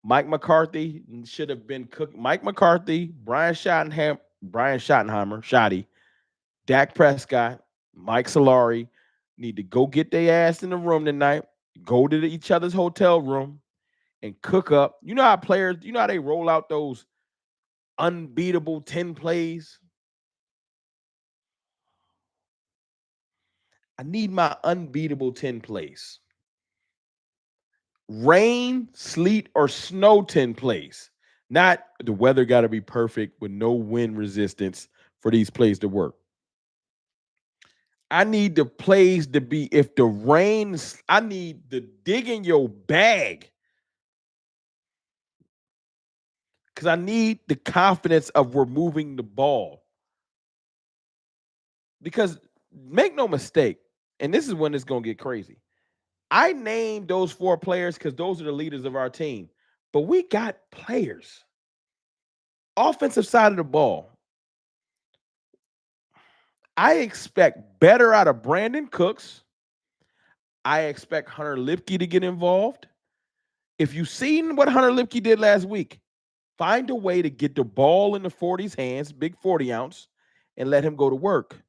Mike McCarthy should have been cooked. Mike McCarthy, Brian Schottenheimer, Shotty, Dak Prescott, Mike Solari need to go get their ass in the room tonight, go to each other's hotel room and cook up. You know how players, you know how they roll out those unbeatable 10 plays? I need my unbeatable 10 plays. Rain, sleet, or snow 10 plays. Not the weather got to be perfect with no wind resistance for these plays to work. I need the plays to be if the rains, I need the dig in your bag. Because I need the confidence of removing the ball. Because make no mistake, and this is when it's going to get crazy. I named those 4 players because those are the leaders of our team. But we got players. Offensive side of the ball. I expect better out of Brandon Cooks. I expect Hunter Lipke to get involved. If you've seen what Hunter Lipke did last week, find a way to get the ball in the 40's hands, big 40 ounce, and let him go to work.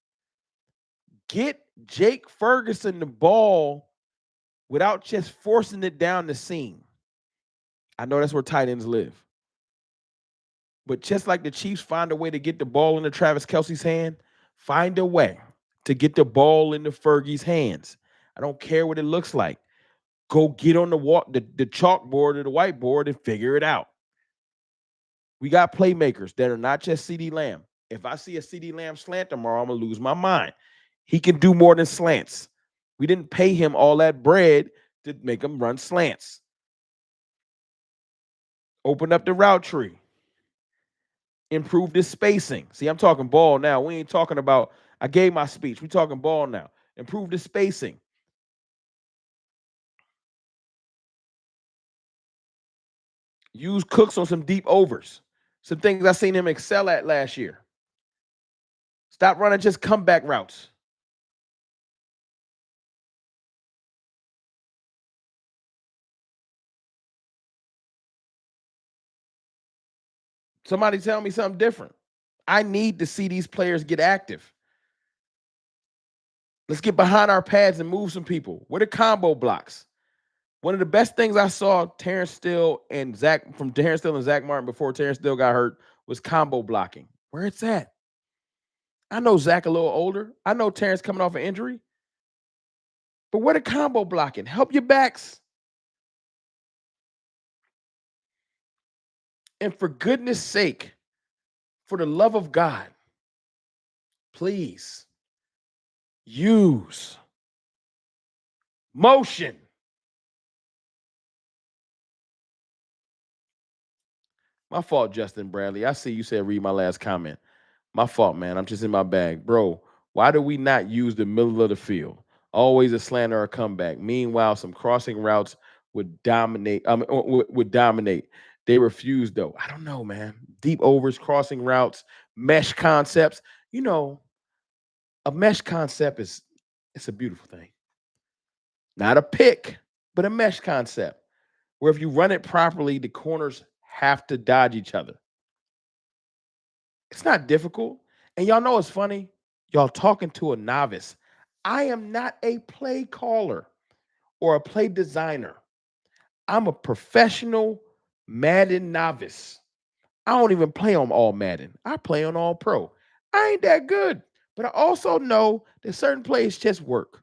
Get Jake Ferguson the ball without just forcing it down the seam. I know that's where tight ends live. But just like the Chiefs find a way to get the ball into Travis Kelce's hand, find a way to get the ball into Fergie's hands. I don't care what it looks like. Go get on the chalkboard or the whiteboard and figure it out. We got playmakers that are not just CeeDee Lamb. If I see a CeeDee Lamb slant tomorrow, I'm going to lose my mind. He can do more than slants. We didn't pay him all that bread to make him run slants. Open up the route tree. Improve the spacing. See, I'm talking ball now. We ain't talking about, I gave my speech. We talking ball now. Improve the spacing. Use Cooks on some deep overs. Some things I seen him excel at last year. Stop running just comeback routes. Somebody tell me something different. I need to see these players get active. Let's get behind our pads and move some people. Where the combo blocks? One of the best things I saw Terrence Steele and Zach Martin before Terrence Steele got hurt was combo blocking. Where it's at? I know Zach a little older. I know Terrence coming off an injury. But where the combo blocking? Help your backs. And for goodness sake, for the love of God, please use motion. My fault, Justin Bradley. I see you said read my last comment. My fault, man. I'm just in my bag. Bro, why do we not use the middle of the field? Always a slant or a comeback. Meanwhile, some crossing routes would dominate. Would dominate. They refuse, though. I don't know, man. Deep overs, crossing routes, mesh concepts. You know, a mesh concept it's a beautiful thing. Not a pick, but a mesh concept where if you run it properly, the corners have to dodge each other. It's not difficult. And y'all know it's funny. Y'all talking to a novice. I am not a play caller or a play designer. I'm a professional Madden novice. I don't even play on all Madden. I play on all pro. I ain't that good. But I also know that certain plays just work.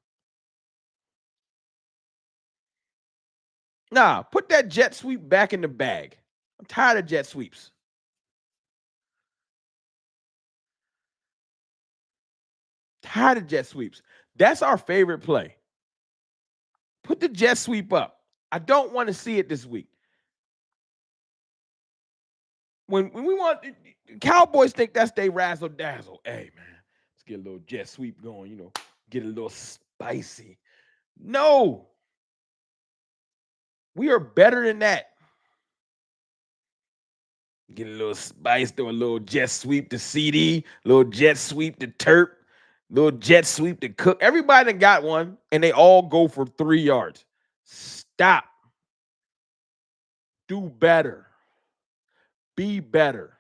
Nah, put that jet sweep back in the bag. I'm tired of jet sweeps. Tired of jet sweeps. That's our favorite play. Put the jet sweep up. I don't want to see it this week. When we want Cowboys think that's they razzle dazzle. Hey man, let's get a little jet sweep going. Get a little spicy. No, we are better than that. Get a little spice, throw a little jet sweep to CD, little jet sweep to Turp, little jet sweep to Cook. Everybody that got one, and they all go for 3 yards. Stop. Do better. Be better.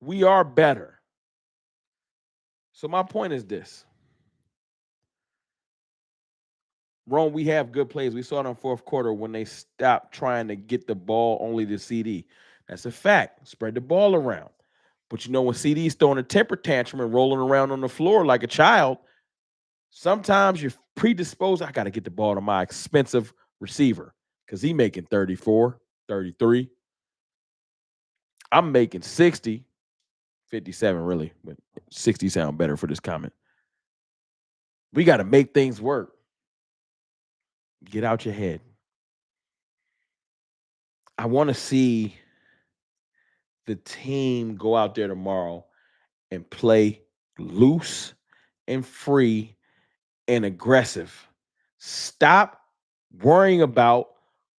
We are better. So my point is this. Rome, we have good plays. We saw it in fourth quarter when they stopped trying to get the ball only to CD. That's a fact. Spread the ball around. But when CD's throwing a temper tantrum and rolling around on the floor like a child, sometimes you're predisposed. I got to get the ball to my expensive receiver because he making 34, 33. I'm making 60, 57 really, but 60 sound better for this comment. We got to make things work. Get out your head. I want to see the team go out there tomorrow and play loose and free and aggressive. Stop worrying about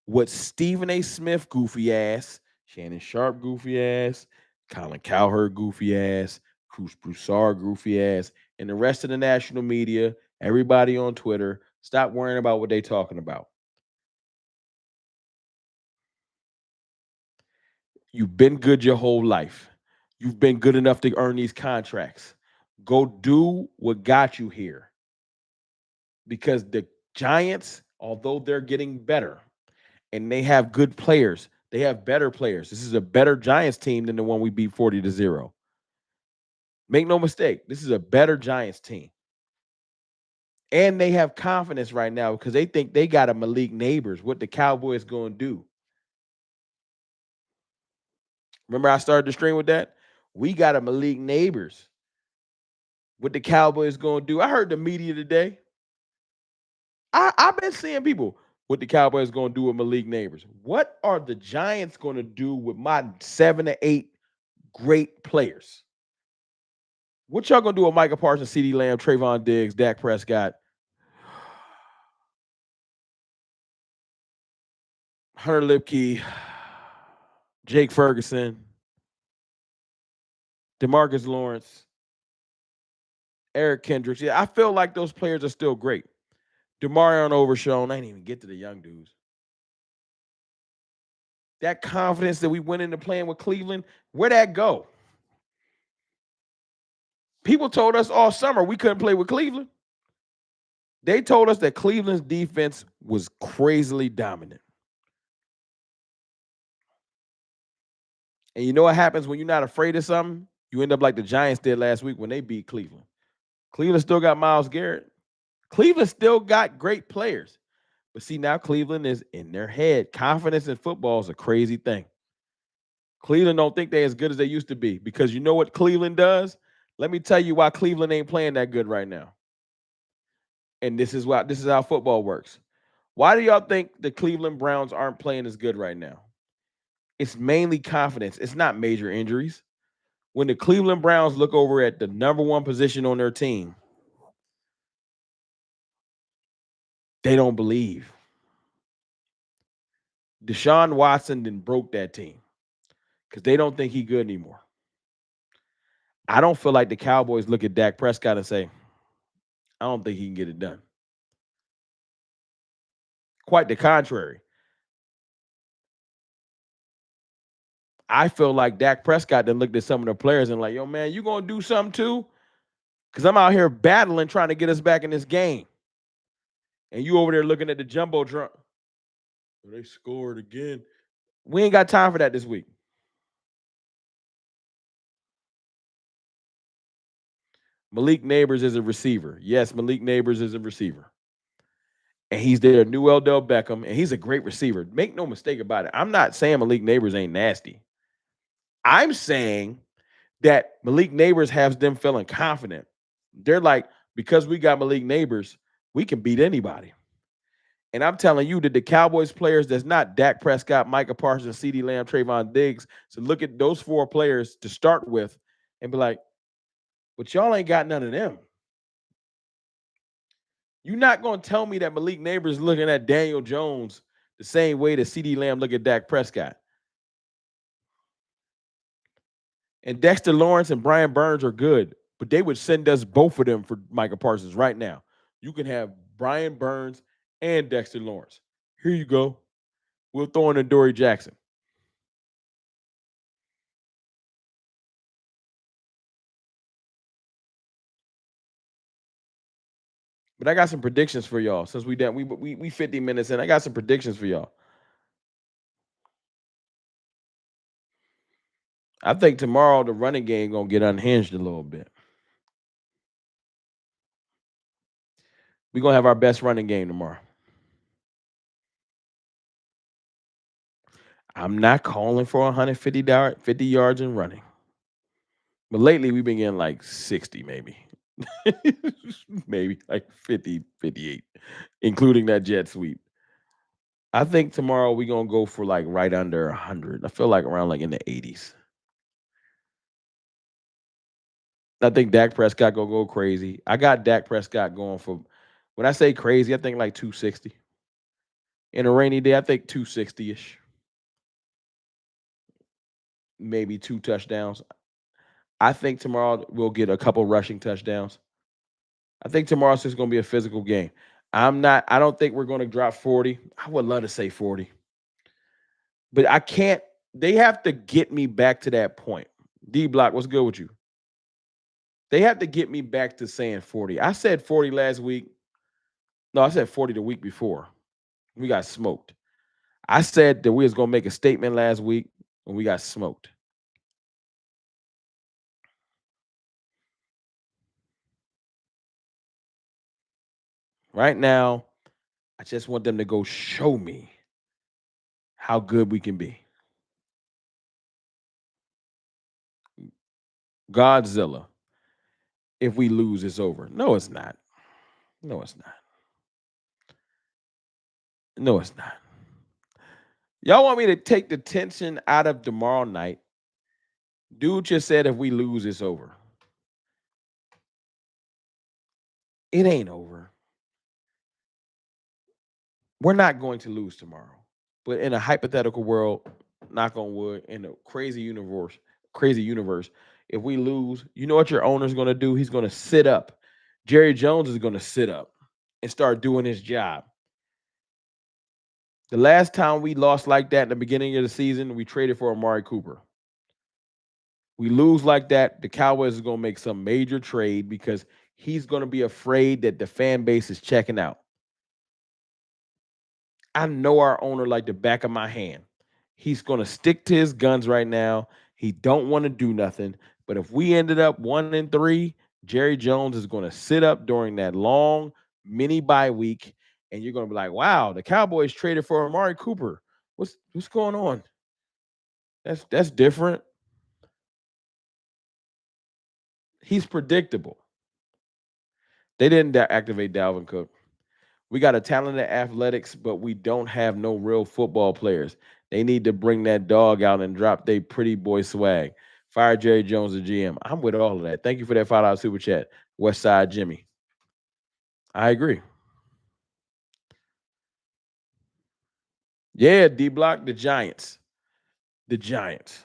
what Stephen A. Smith goofy ass, Shannon Sharp goofy ass, Colin Cowherd goofy ass, Cruz Broussard goofy ass, and the rest of the national media, everybody on Twitter. Stop worrying about what they talking about. You've been good your whole life. You've been good enough to earn these contracts. Go do what got you here. Because the Giants, although they're getting better and they have good players, they have better players. This is a better Giants team than the one we beat 40-0. Make no mistake, this is a better Giants team. And they have confidence right now because they think they got a Malik Neighbors. What the Cowboys going to do? Remember I started the stream with that? We got a Malik Neighbors. What the Cowboys going to do? I heard the media today. I've been seeing people, what the Cowboys going to do with Malik Neighbors. What are the Giants going to do with my 7 to 8 great players? What y'all going to do with Micah Parsons, CeeDee Lamb, Trayvon Diggs, Dak Prescott, Hunter Lipke, Jake Ferguson, DeMarcus Lawrence, Eric Kendricks? Yeah, I feel like those players are still great. DeMarion Overshown. I didn't even get to the young dudes. That confidence that we went into playing with Cleveland, where'd that go? People told us all summer we couldn't play with Cleveland. They told us that Cleveland's defense was crazily dominant. And you know what happens when you're not afraid of something? You end up like the Giants did last week when they beat Cleveland. Cleveland still got Myles Garrett. Cleveland still got great players. But see, now Cleveland is in their head. Confidence in football is a crazy thing. Cleveland don't think they're as good as they used to be because you know what Cleveland does? Let me tell you why Cleveland ain't playing that good right now. And this is how football works. Why do y'all think the Cleveland Browns aren't playing as good right now? It's mainly confidence. It's not major injuries. When the Cleveland Browns look over at the number one position on their team, they don't believe. Deshaun Watson then broke that team because they don't think he's good anymore. I don't feel like the Cowboys look at Dak Prescott and say, I don't think he can get it done. Quite the contrary. I feel like Dak Prescott then looked at some of the players and like, yo, man, you going to do something too? Because I'm out here battling, trying to get us back in this game. And you over there looking at the Jumbotron. They scored again. We ain't got time for that this week. Malik Neighbors is a receiver. Yes, Malik Neighbors is a receiver. And he's their new Odell Beckham, and he's a great receiver. Make no mistake about it. I'm not saying Malik Neighbors ain't nasty. I'm saying that Malik Neighbors has them feeling confident. They're like, because we got Malik Neighbors, we can beat anybody. And I'm telling you that the Cowboys players that's not Dak Prescott, Micah Parsons, CeeDee Lamb, Trayvon Diggs, to look at those four players to start with and be like, but y'all ain't got none of them. You're not going to tell me that Malik Neighbors looking at Daniel Jones the same way that CeeDee Lamb look at Dak Prescott. And Dexter Lawrence and Brian Burns are good, but they would send us both of them for Micah Parsons right now. You can have Brian Burns and Dexter Lawrence. Here you go. We'll throw in a Dory Jackson. But I got some predictions for y'all since we 50 minutes in. I got some predictions for y'all. I think tomorrow the running game gonna get unhinged a little bit. We're gonna have our best running game tomorrow. I'm not calling for 50 yards in running. But lately we've been getting like 60 maybe. Maybe like 50, 58, including that jet sweep. I think tomorrow we're gonna go for like right under 100. I feel like around like in the 80s. I think Dak Prescott gonna go crazy. I got Dak Prescott going for, when I say crazy, I think like 260. In a rainy day, I think 260-ish. Maybe 2 touchdowns. I think tomorrow we'll get a couple rushing touchdowns. I think tomorrow's just gonna be a physical game. I don't think we're gonna drop 40. I would love to say 40. But I can't, they have to get me back to that point. D Block, what's good with you? They have to get me back to saying 40. I said 40 last week. No, I said 40 the week before. We got smoked. I said that we was gonna make a statement last week and we got smoked. Right now, I just want them to go show me how good we can be. Godzilla. If we lose, it's over. No, it's not. No, it's not. No, it's not. Y'all want me to take the tension out of tomorrow night? Dude just said if we lose, it's over. It ain't over. We're not going to lose tomorrow. But in a hypothetical world, knock on wood, in a crazy universe, if we lose, you know what your owner's going to do? He's going to sit up. Jerry Jones is going to sit up and start doing his job. The last time we lost like that in the beginning of the season, we traded for Amari Cooper. We lose like that, the Cowboys is going to make some major trade because he's going to be afraid that the fan base is checking out. I know our owner like the back of my hand. He's going to stick to his guns right now. He don't want to do nothing. But if we ended up 1-3, Jerry Jones is going to sit up during that long mini bye week, and you're going to be like, "Wow, the Cowboys traded for Amari Cooper. What's going on? That's different." He's predictable. They didn't activate Dalvin Cook. We got a talented athletics, but we don't have no real football players. They need to bring that dog out and drop their pretty boy swag. Fire Jerry Jones, the GM. I'm with all of that. Thank you for that $5 super chat, West Side Jimmy. I agree. Yeah, D Block, the Giants. The Giants.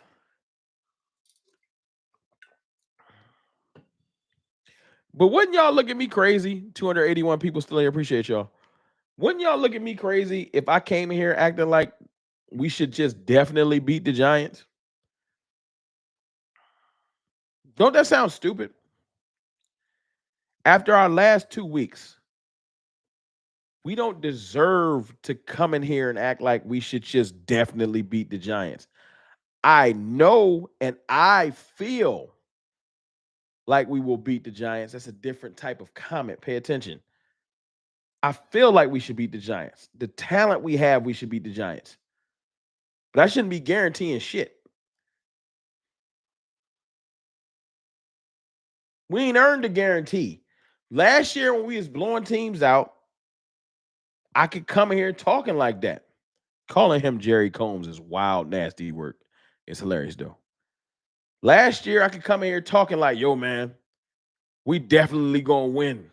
But wouldn't y'all look at me crazy? 281 people still here. Appreciate y'all. Wouldn't y'all look at me crazy if I came in here acting like we should just definitely beat the Giants? Don't that sound stupid? After our last 2 weeks, we don't deserve to come in here and act like we should just definitely beat the Giants. I know and I feel like we will beat the Giants. That's a different type of comment. Pay attention. I feel like we should beat the Giants. The talent we have, we should beat the Giants. But I shouldn't be guaranteeing shit. We ain't earned a guarantee. Last year when we was blowing teams out, I could come in here talking like that. Calling him Jerry Combs is wild, nasty work. It's hilarious though. Last year, I could come in here talking like, yo, man, we definitely gonna win.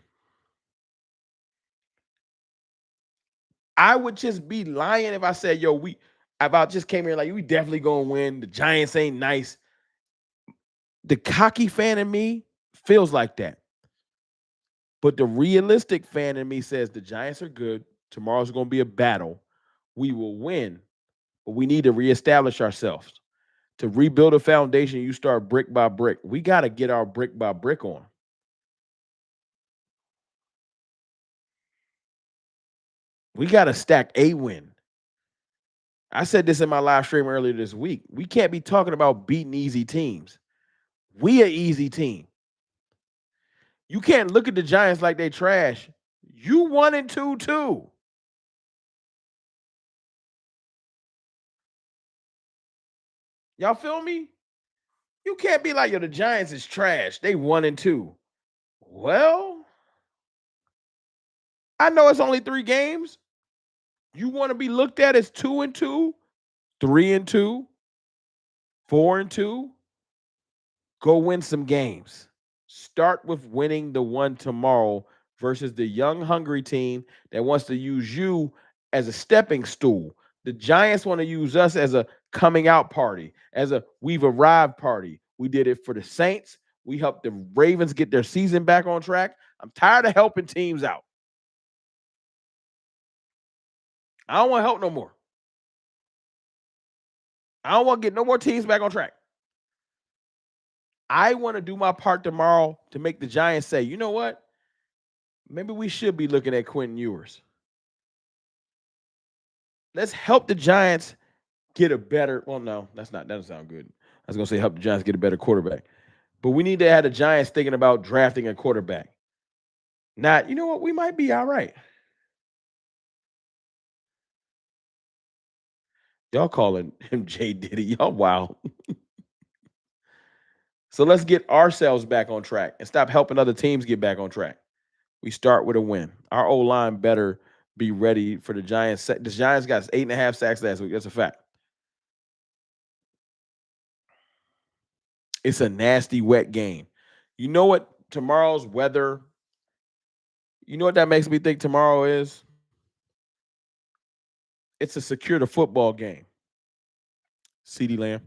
I would just be lying if I said, yo, if I just came here like we definitely gonna win. The Giants ain't nice. The cocky fan in me feels like that. But the realistic fan in me says the Giants are good. Tomorrow's gonna be a battle. We will win, but we need to reestablish ourselves. To rebuild a foundation, you start brick by brick. We got to get our brick by brick on. We got to stack a win. I said this in my live stream earlier this week. We can't be talking about beating easy teams. We an easy team. You can't look at the Giants like they trash. You 1-2 too. Y'all feel me? You can't be like, yo, the Giants is trash. They 1-2. Well, I know it's only 3 games. You want to be looked at as 2-2, 3-2, 4-2. Go win some games. Start with winning the one tomorrow versus the young, hungry team that wants to use you as a stepping stool. The Giants want to use us as a coming out party, as a we've arrived party. We did it for the Saints. We helped the Ravens get their season back on track. I'm tired of helping teams out. I don't want to help no more. I don't want to get no more teams back on track. I want to do my part tomorrow to make the Giants say, you know what? Maybe we should be looking at Quentin Ewers. Let's help the Giants get a better. Well, no, that doesn't sound good. I was gonna say help the Giants get a better quarterback, but we need to have the Giants thinking about drafting a quarterback. Not, you know what? We might be all right. Y'all calling him J Diddy? Y'all wow. So let's get ourselves back on track and stop helping other teams get back on track. We start with a win. Our O line better be ready for the Giants. The Giants got 8.5 sacks last week. That's a fact. It's a nasty, wet game. You know what tomorrow's weather, you know what that makes me think tomorrow is? It's a secure the football game. CeeDee Lamb.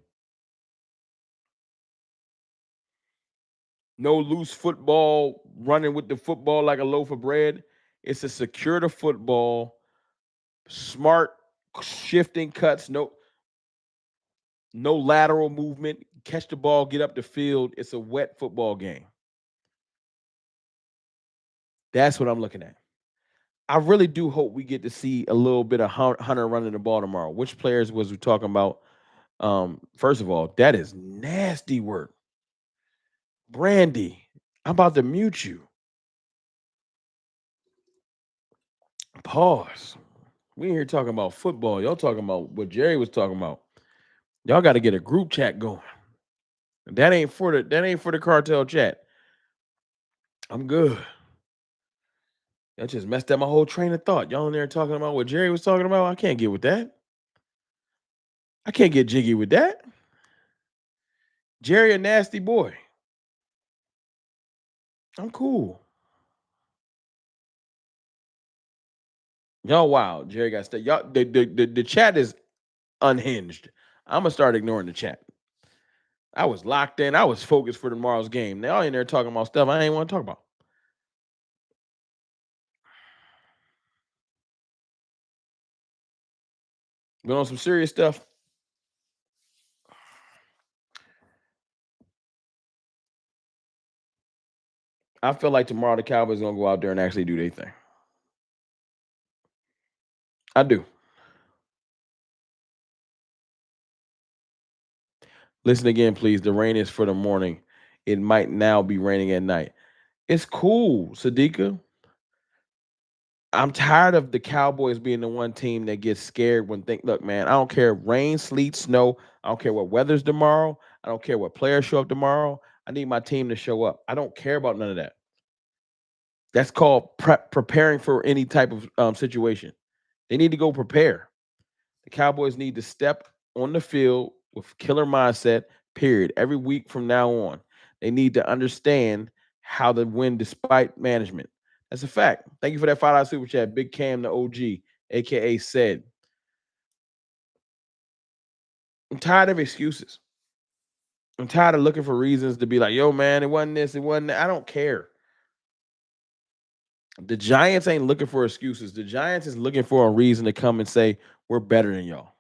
No loose football, running with the football like a loaf of bread. It's a secure the football, smart shifting cuts, no lateral movement, catch the ball, get up the field. It's a wet football game. That's what I'm looking at. I really do hope we get to see a little bit of Hunter running the ball tomorrow. Which players was we talking about? First of all, that is nasty work. Brandy, I'm about to mute you. Pause. We here talking about football. Y'all talking about what Jerry was talking about. Y'all got to get a group chat going. That ain't for the cartel chat. I'm good. That just messed up my whole train of thought. Y'all in there talking about what Jerry was talking about. I can't get with that. I can't get jiggy with that. Jerry a nasty boy. I'm cool. Y'all wild. Jerry got stay. Y'all the chat is unhinged. I'm gonna start ignoring the chat. I was locked in. I was focused for tomorrow's game. Now in there talking about stuff I ain't want to talk about. But on some serious stuff, I feel like tomorrow the Cowboys gonna go out there and actually do their thing. I do. Listen again, please. The rain is for the morning. It might now be raining at night. It's cool, Sadiqa. I'm tired of the Cowboys being the one team that gets scared when look, man, I don't care rain, sleet, snow. I don't care what weather's tomorrow. I don't care what players show up tomorrow. I need my team to show up. I don't care about none of that. That's called preparing for any type of situation. They need to go prepare. The Cowboys need to step on the field with killer mindset, period. Every week from now on, they need to understand how to win despite management. That's a fact. Thank you for that $5 super chat. Big Cam, the OG, aka said. I'm tired of excuses. I'm tired of looking for reasons to be like, yo, man, it wasn't this, it wasn't that. I don't care. The Giants ain't looking for excuses. The Giants is looking for a reason to come and say, we're better than y'all.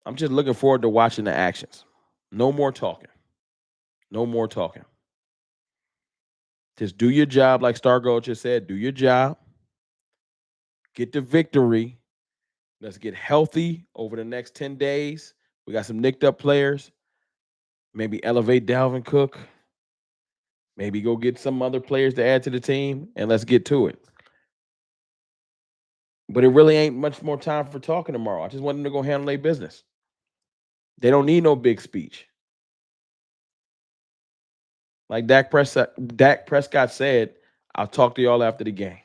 I'm just looking forward to watching the actions. No more talking. No more talking. Just do your job, like Stargo just said. Do your job. Get the victory. Let's get healthy over the next 10 days. We got some nicked up players. Maybe elevate Dalvin Cook. Maybe go get some other players to add to the team, and let's get to it. But it really ain't much more time for talking tomorrow. I just want them to go handle their business. They don't need no big speech. Like Dak Prescott said, I'll talk to y'all after the game.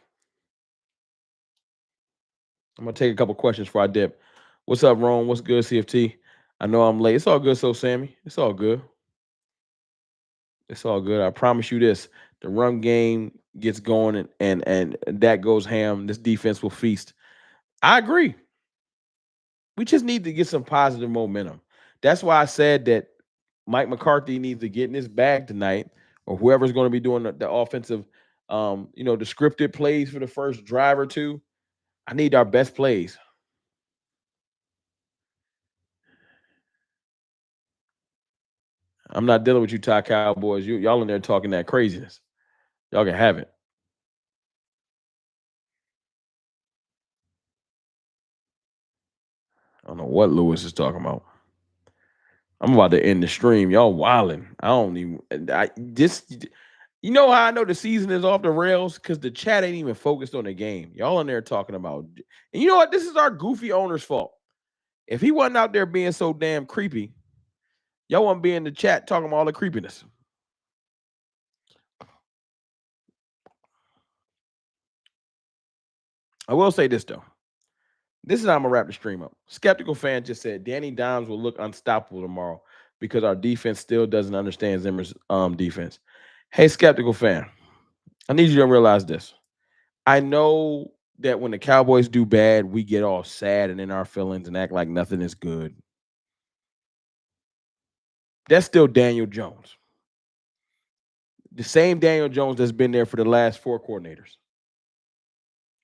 I'm gonna take a couple questions before I dip. What's up, Rome? What's good, CFT? I know I'm late. It's all good, so Sammy. It's all good. It's all good. I promise you this: the run game gets going, and that goes ham. This defense will feast. I agree. We just need to get some positive momentum. That's why I said that Mike McCarthy needs to get in his bag tonight, or whoever's going to be doing the offensive, the scripted plays for the first drive or two. I need our best plays. I'm not dealing with you, Ty Cowboys. Y'all in there talking that craziness. Y'all can have it. I don't know what Lewis is talking about. I'm about to end the stream. Y'all wilding. I don't even. I just. You know how I know the season is off the rails? Because the chat ain't even focused on the game. Y'all in there talking about. And you know what? This is our goofy owner's fault. If he wasn't out there being so damn creepy, y'all wouldn't be in the chat talking about all the creepiness. I will say this though. This is how I'm gonna wrap the stream up. Skeptical fan just said Danny Dimes will look unstoppable tomorrow because our defense still doesn't understand Zimmer's defense. Hey, skeptical fan, I need you to realize this. I know that when the Cowboys do bad, we get all sad and in our feelings and act like nothing is good. That's still Daniel Jones. The same Daniel Jones that's been there for the last four coordinators.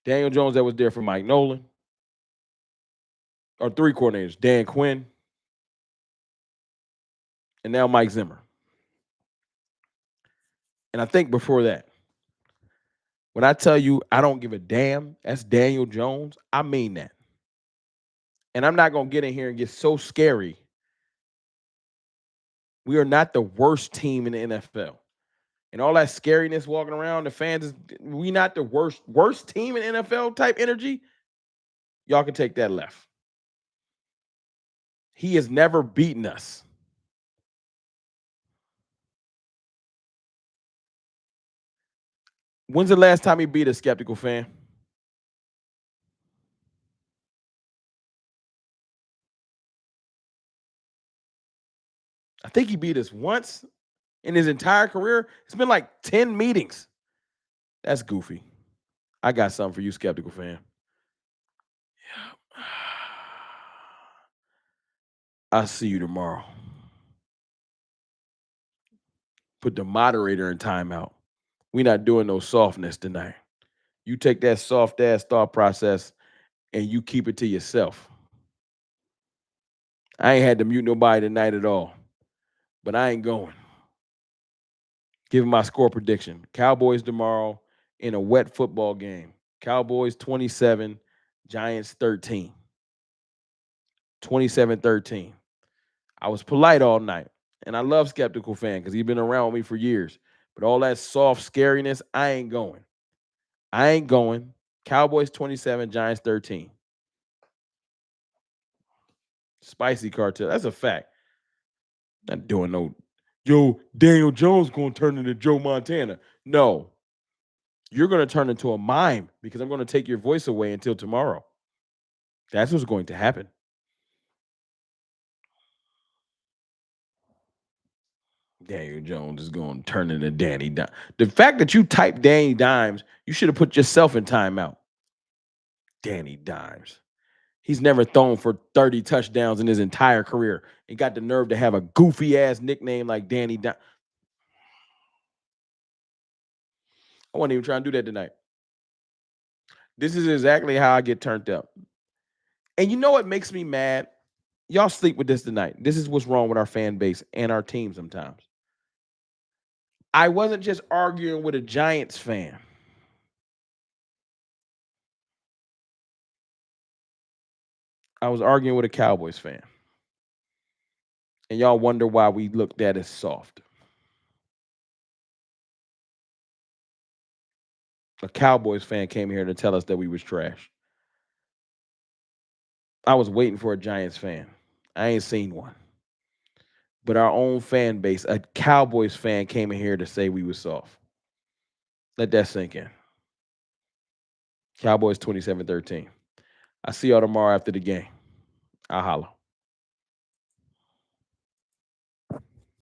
Daniel Jones that was there for Mike Nolan, or three coordinators, Dan Quinn, and now Mike Zimmer. And I think before that, when I tell you I don't give a damn, that's Daniel Jones, I mean that. And I'm not going to get in here and get so scary. We are not the worst team in the NFL. And all that scariness walking around, the fans, we not the worst team in NFL type energy. Y'all can take that left. He has never beaten us. When's the last time he beat a skeptical fan? I think he beat us once in his entire career. It's been like 10 meetings. That's goofy. I got something for you, skeptical fan. I'll see you tomorrow. Put the moderator in timeout. We're not doing no softness tonight. You take that soft ass thought process and you keep it to yourself. I ain't had to mute nobody tonight at all, but I ain't going. Giving my score prediction. Cowboys tomorrow in a wet football game. Cowboys 27, Giants 13. 27-13. I was polite all night. And I love Skeptical Fan because he's been around me for years. But all that soft scariness, I ain't going. I ain't going. Cowboys 27, Giants 13. Spicy cartel. That's a fact. Not doing no. Yo, Daniel Jones gonna turn into Joe Montana. No, you're gonna turn into a mime because I'm gonna take your voice away until tomorrow. That's what's going to happen. Daniel Jones is going to turn into Danny Dimes. The fact that you typed Danny Dimes, you should have put yourself in timeout. Danny Dimes. He's never thrown for 30 touchdowns in his entire career and got the nerve to have a goofy ass nickname like Danny Dimes. I wasn't even trying to do that tonight. This is exactly how I get turned up. And you know what makes me mad? Y'all sleep with this tonight. This is what's wrong with our fan base and our team sometimes. I wasn't just arguing with a Giants fan. I was arguing with a Cowboys fan. And y'all wonder why we looked at as soft. A Cowboys fan came here to tell us that we was trash. I was waiting for a Giants fan. I ain't seen one. But our own fan base, a Cowboys fan came in here to say we was soft. Let that sink in. Cowboys 27-13. I see y'all tomorrow after the game. I'll holla.